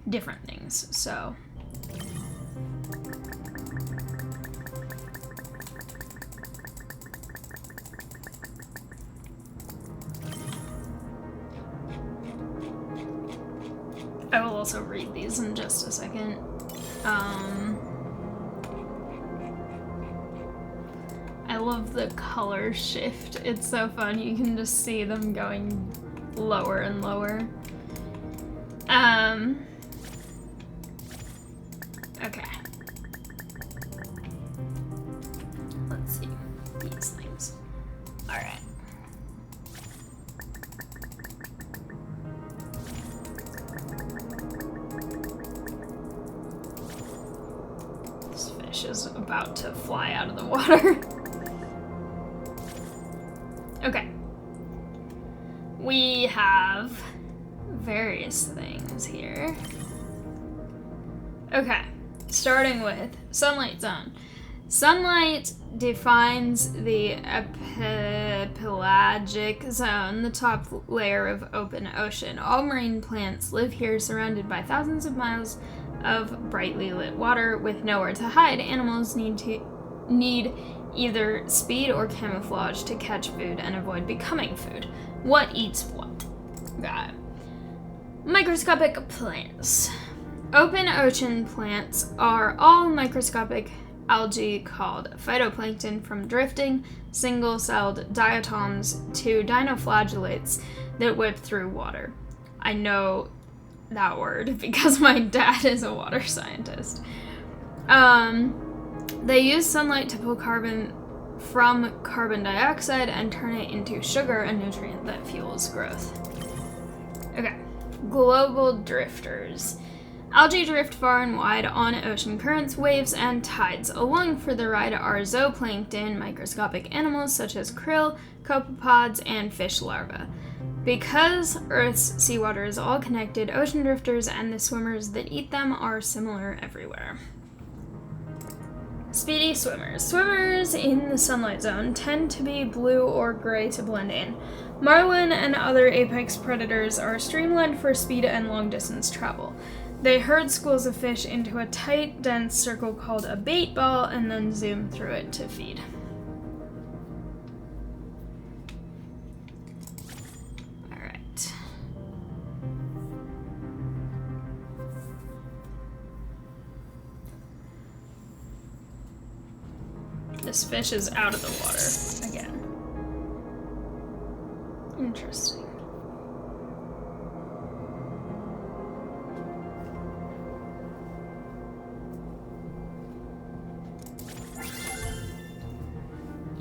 different things. So I will also read these in just a second. I love the color shift. It's so fun. You can just see them going lower and lower. Okay. Let's see. These things. Alright. This fish is about to fly out of the water. Okay. We have various things here. Okay, starting with sunlight zone. Sunlight defines the pelagic zone, the top layer of open ocean. All marine plants live here surrounded by thousands of miles of brightly lit water with nowhere to hide. Animals need either speed or camouflage to catch food and avoid becoming food. What eats what? Got it. Microscopic plants. Open ocean plants are all microscopic algae called phytoplankton from drifting single-celled diatoms to dinoflagellates that whip through water. I know that word because my dad is a water scientist. They use sunlight to pull carbon from carbon dioxide and turn it into sugar, a nutrient that fuels growth. Okay, global drifters. Algae drift far and wide on ocean currents, waves, and tides. Along for the ride are zooplankton, microscopic animals such as krill, copepods, and fish larvae. Because Earth's seawater is all connected, ocean drifters and the swimmers that eat them are similar everywhere. Speedy swimmers. Swimmers in the sunlight zone tend to be blue or gray to blend in. Marlin and other apex predators are streamlined for speed and long-distance travel. They herd schools of fish into a tight, dense circle called a bait ball and then zoom through it to feed. Alright. This fish is out of the water again. Interesting.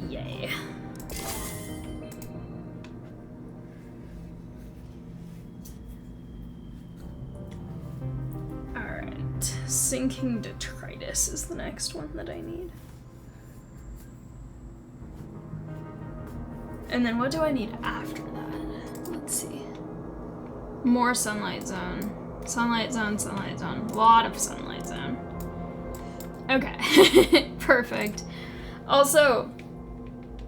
Yay. Alright. Sinking detritus is the next one that I need. And then what do I need after that? Let's see. More sunlight zone. Sunlight zone, sunlight zone. A lot of sunlight zone. Okay. Perfect. Also,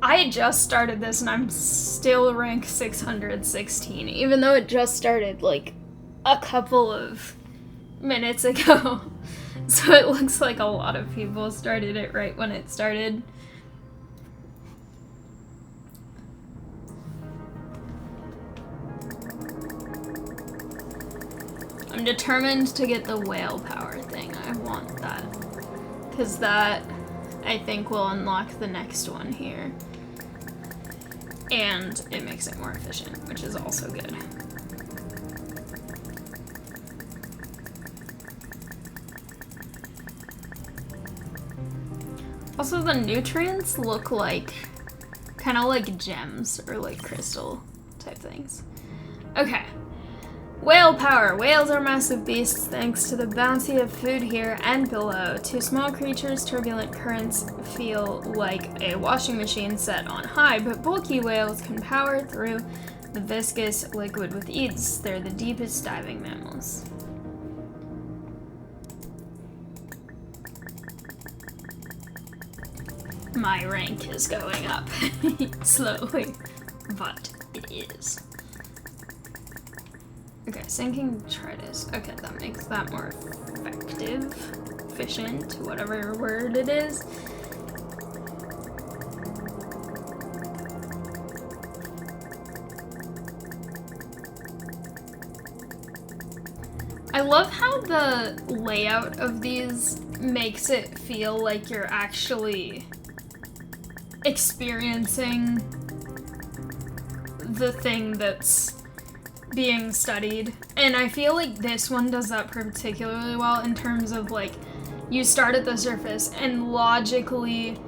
I just started this and I'm still rank 616, even though it just started like a couple of minutes ago. So it looks like a lot of people started it right when it started. I'm determined to get the whale power thing. I want that. Because that, I think, will unlock the next one here. And it makes it more efficient, which is also good. Also, the nutrients look like, kind of like gems or like crystal type things. Okay. Whale power. Whales are massive beasts thanks to the bounty of food here and below. To small creatures, turbulent currents feel like a washing machine set on high, but bulky whales can power through the viscous liquid with ease. They're the deepest diving mammals. My rank is going up slowly, but it is. Okay, sinking detritus. Okay, that makes that more effective, efficient, whatever word it is. I love how the layout of these makes it feel like you're actually experiencing the thing that's being studied, and I feel like this one does that particularly well in terms of like you start at the surface and logically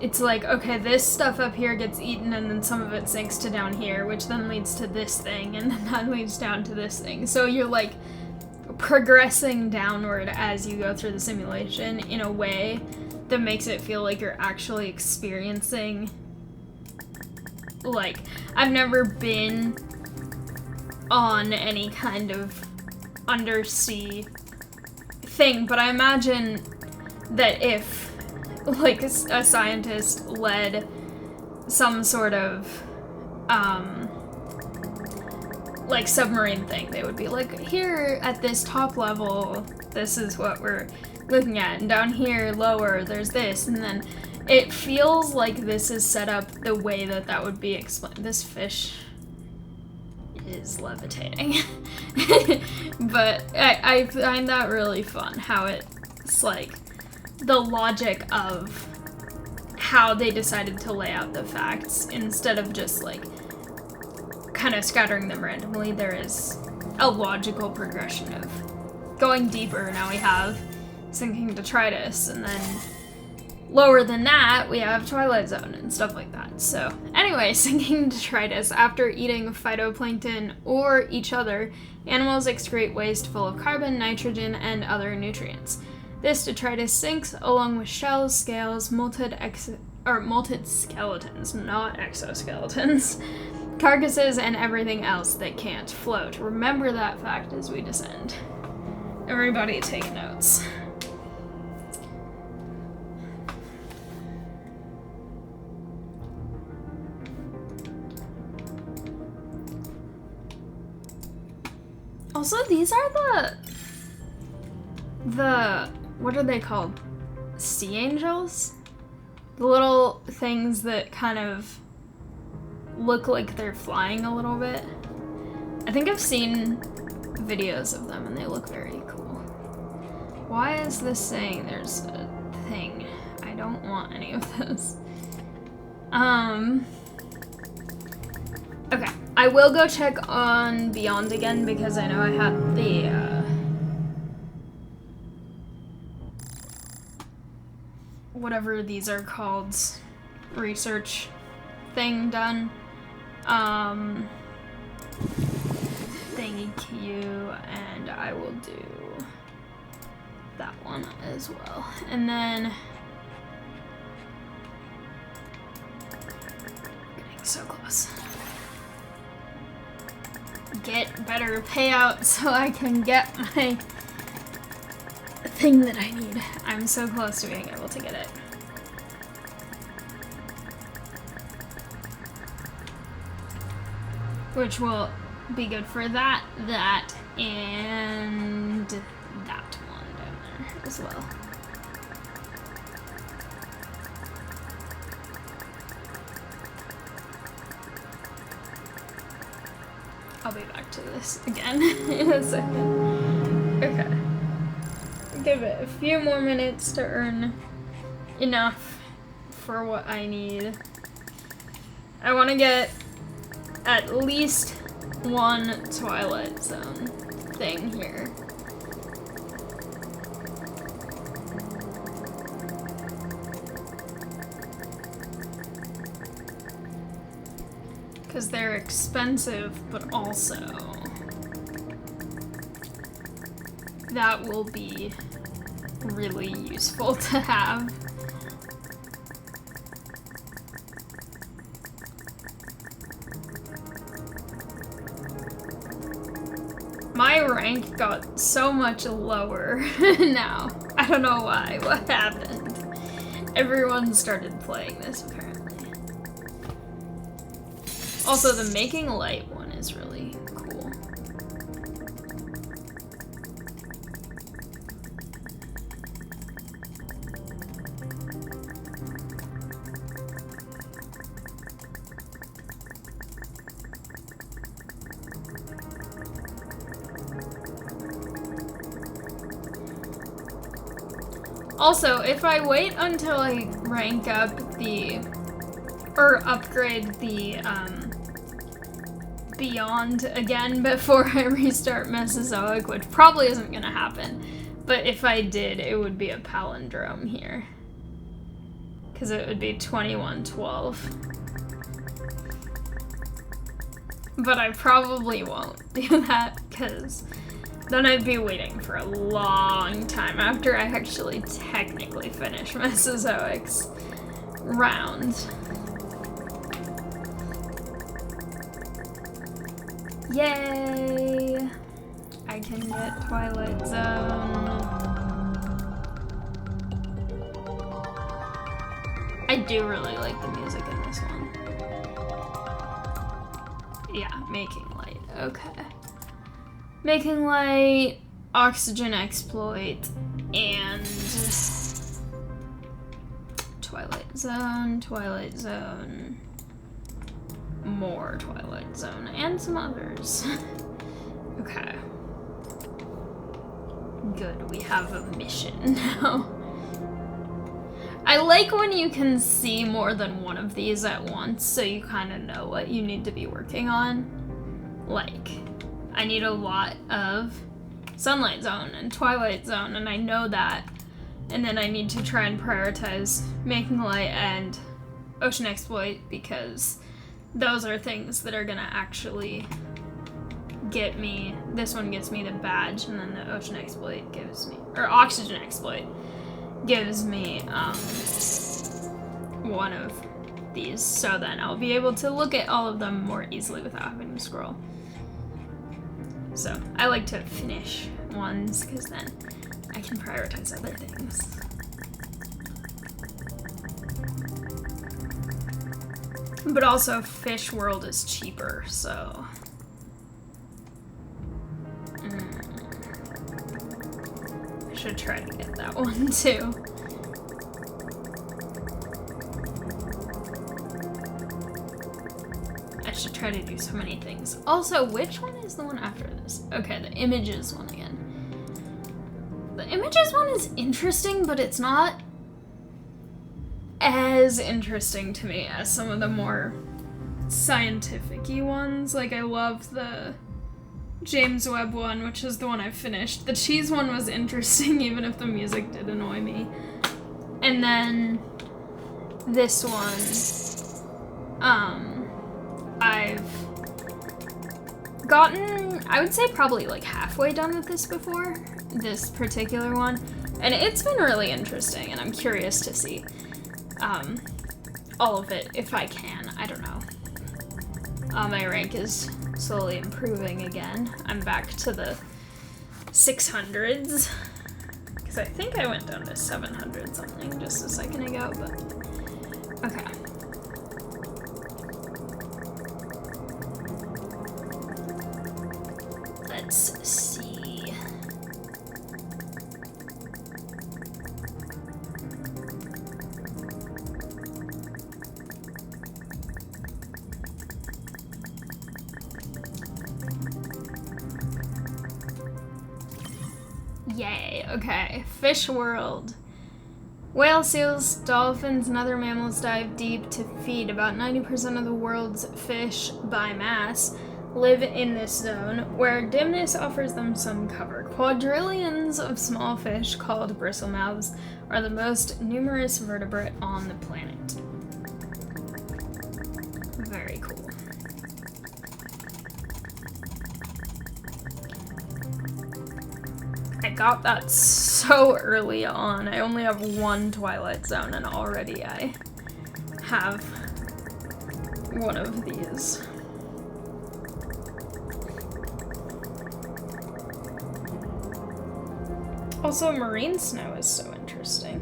it's like, okay, this stuff up here gets eaten and then some of it sinks to down here, which then leads to this thing and then that leads down to this thing. So you're like progressing downward as you go through the simulation in a way that makes it feel like you're actually experiencing, like, I've never been on any kind of undersea thing, but I imagine that if, like, a scientist led some sort of, like, submarine thing, they would be like, here at this top level, this is what we're looking at, and down here, lower, there's this, and then it feels like this is set up the way that that would be explained. This fish is levitating. But I find that really fun, how it's like the logic of how they decided to lay out the facts instead of just like kind of scattering them randomly. There is a logical progression of going deeper. Now we have Sinking Detritus, and then lower than that we have Twilight Zone and stuff like that. So anyway, Sinking Detritus. After eating phytoplankton or each other, animals excrete waste full of carbon, nitrogen, and other nutrients. This detritus sinks along with shells, scales, molted skeletons, not exoskeletons, carcasses, and everything else that can't float. Remember that fact as we descend. Everybody take notes. Also, these are the what are they called? Sea angels? The little things that kind of look like they're flying a little bit. I think I've seen videos of them and they look very cool. Why is this saying there's a thing? I don't want any of this. Okay, I will go check on Beyond again because I know I had the, whatever these are called, research thing done. Thank you, and I will do that one as well. And then, getting so close. Get better payout so I can get my thing that I need. I'm so close to being able to get it. Which will be good for that, and that one down there as well. I'll be back to this again in a second. Okay. Give it a few more minutes to earn enough for what I need. I want to get at least one Twilight Zone thing here. Because they're expensive, but also that will be really useful to have. My rank got so much lower now. I don't know why. What happened? Everyone started playing this apparently. Also, the Making Light one is really cool. Also, if I wait until I rank up or upgrade the, Beyond again before I restart Mesozoic, which probably isn't gonna happen, but if I did, it would be a palindrome here. Because it would be 2112. But I probably won't do that, because then I'd be waiting for a long time after I actually technically finish Mesozoic's round. Yay! I can get Twilight Zone. I do really like the music in this one. Yeah, Making Light. Okay. Making Light, Oxygen Exploit, and Twilight Zone, more Twilight Zone, and some others. Okay. Good, we have a mission now. I like when you can see more than one of these at once, so you kind of know what you need to be working on. Like, I need a lot of Sunlight Zone and Twilight Zone, and I know that. And then I need to try and prioritize Making Light and Ocean Exploit, because those are things that are gonna actually get me. This one gets me the badge, and then the Ocean Exploit gives me, or Oxygen Exploit gives me one of these, so then I'll be able to look at all of them more easily without having to scroll. So I like to finish ones because then I can prioritize other things. But also Fish World is cheaper, so I should try to get that one too. I should try to do so many things. Also, which one is the one after this? Okay, the Images one again. The Images one is interesting, but it's not as interesting to me as some of the more scientific-y ones. Like, I love the James Webb one, which is the one I finished. The Cheese one was interesting, even if the music did annoy me. And then this one, I've gotten, I would say probably like halfway done with this before, this particular one, and it's been really interesting, and I'm curious to see all of it if I can. I don't know. My rank is slowly improving again. I'm back to the 600s, because I think I went down to 700 something just a second ago, but okay. Let's see. Yay, okay. Fish World. Whales, seals, dolphins, and other mammals dive deep to feed. About 90% of the world's fish by mass live in this zone, where dimness offers them some cover. Quadrillions of small fish, called bristlemouths, are the most numerous vertebrate on the planet. Very cool. I got that so early on. I only have one Twilight Zone, and already I have one of these. Also, marine snow is so interesting.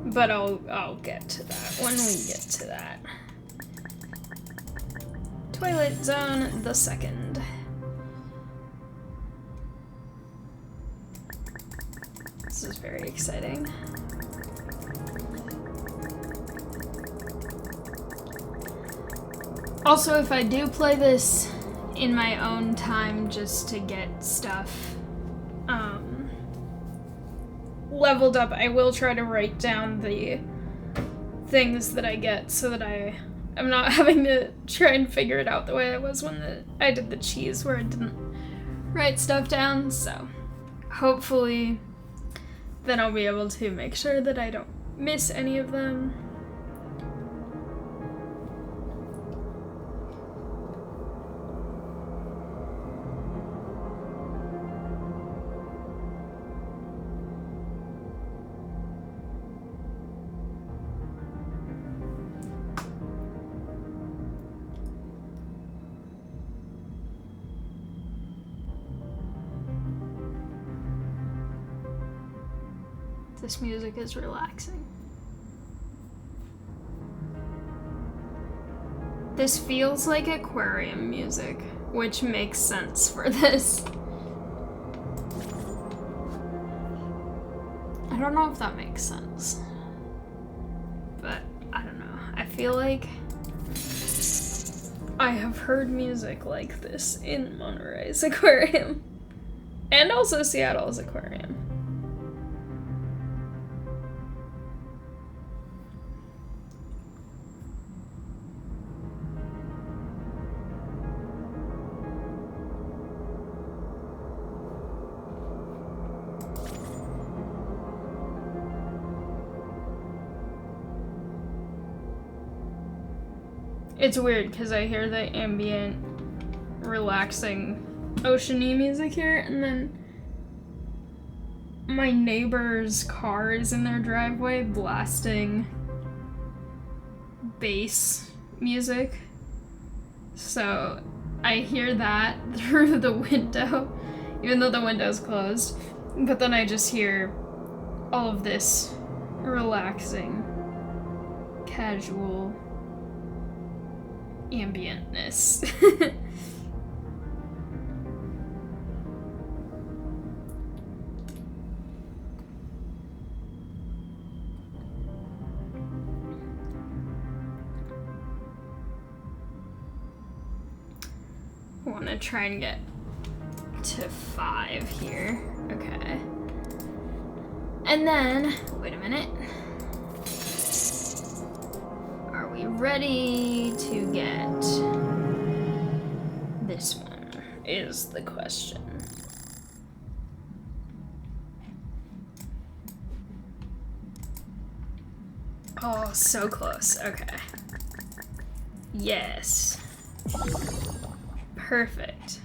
But I'll get to that when we get to that. Twilight Zone the second. This is very exciting. Also, if I do play this in my own time just to get stuff leveled up, I will try to write down the things that I get so that I'm not having to try and figure it out the way I was when I did the cheese, where I didn't write stuff down. So hopefully then I'll be able to make sure that I don't miss any of them. This music is relaxing. This feels like aquarium music, which makes sense for this. I don't know if that makes sense, but I don't know. I feel like I have heard music like this in Monterey's aquarium. And also Seattle's aquarium. It's weird because I hear the ambient, relaxing, oceany music here, and then my neighbor's car is in their driveway blasting bass music. So I hear that through the window, even though the window's closed. But then I just hear all of this relaxing, casual ambientness. I want to try and get to 5 here. Okay. And then, wait a minute. Are we ready to get this one? Is the question. Oh, so close. Okay. Yes. Perfect.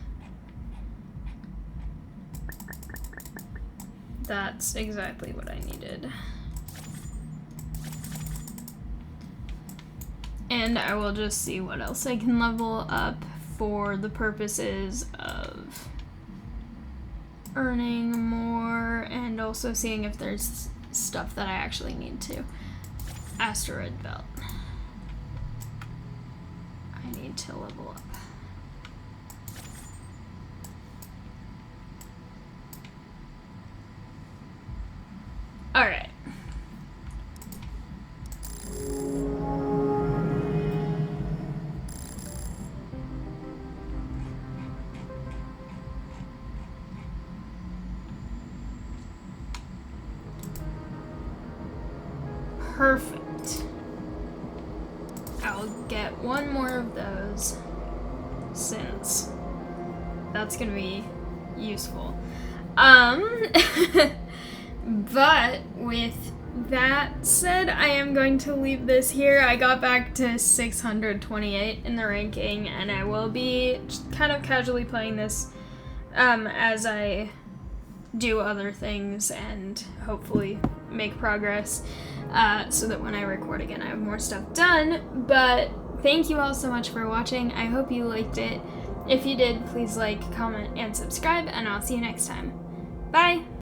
That's exactly what I needed. And I will just see what else I can level up for the purposes of earning more and also seeing if there's stuff that I actually need to. Asteroid belt. I need to level up. Alright. Perfect. I'll get one more of those since that's gonna be useful. But with that said, I am going to leave this here. I got back to 628 in the ranking, and I will be kind of casually playing this as I do other things and hopefully make progress so that when I record again I have more stuff done. But thank you all so much for watching. I hope you liked it. If you did, please like, comment, and subscribe, and I'll see you next time. Bye!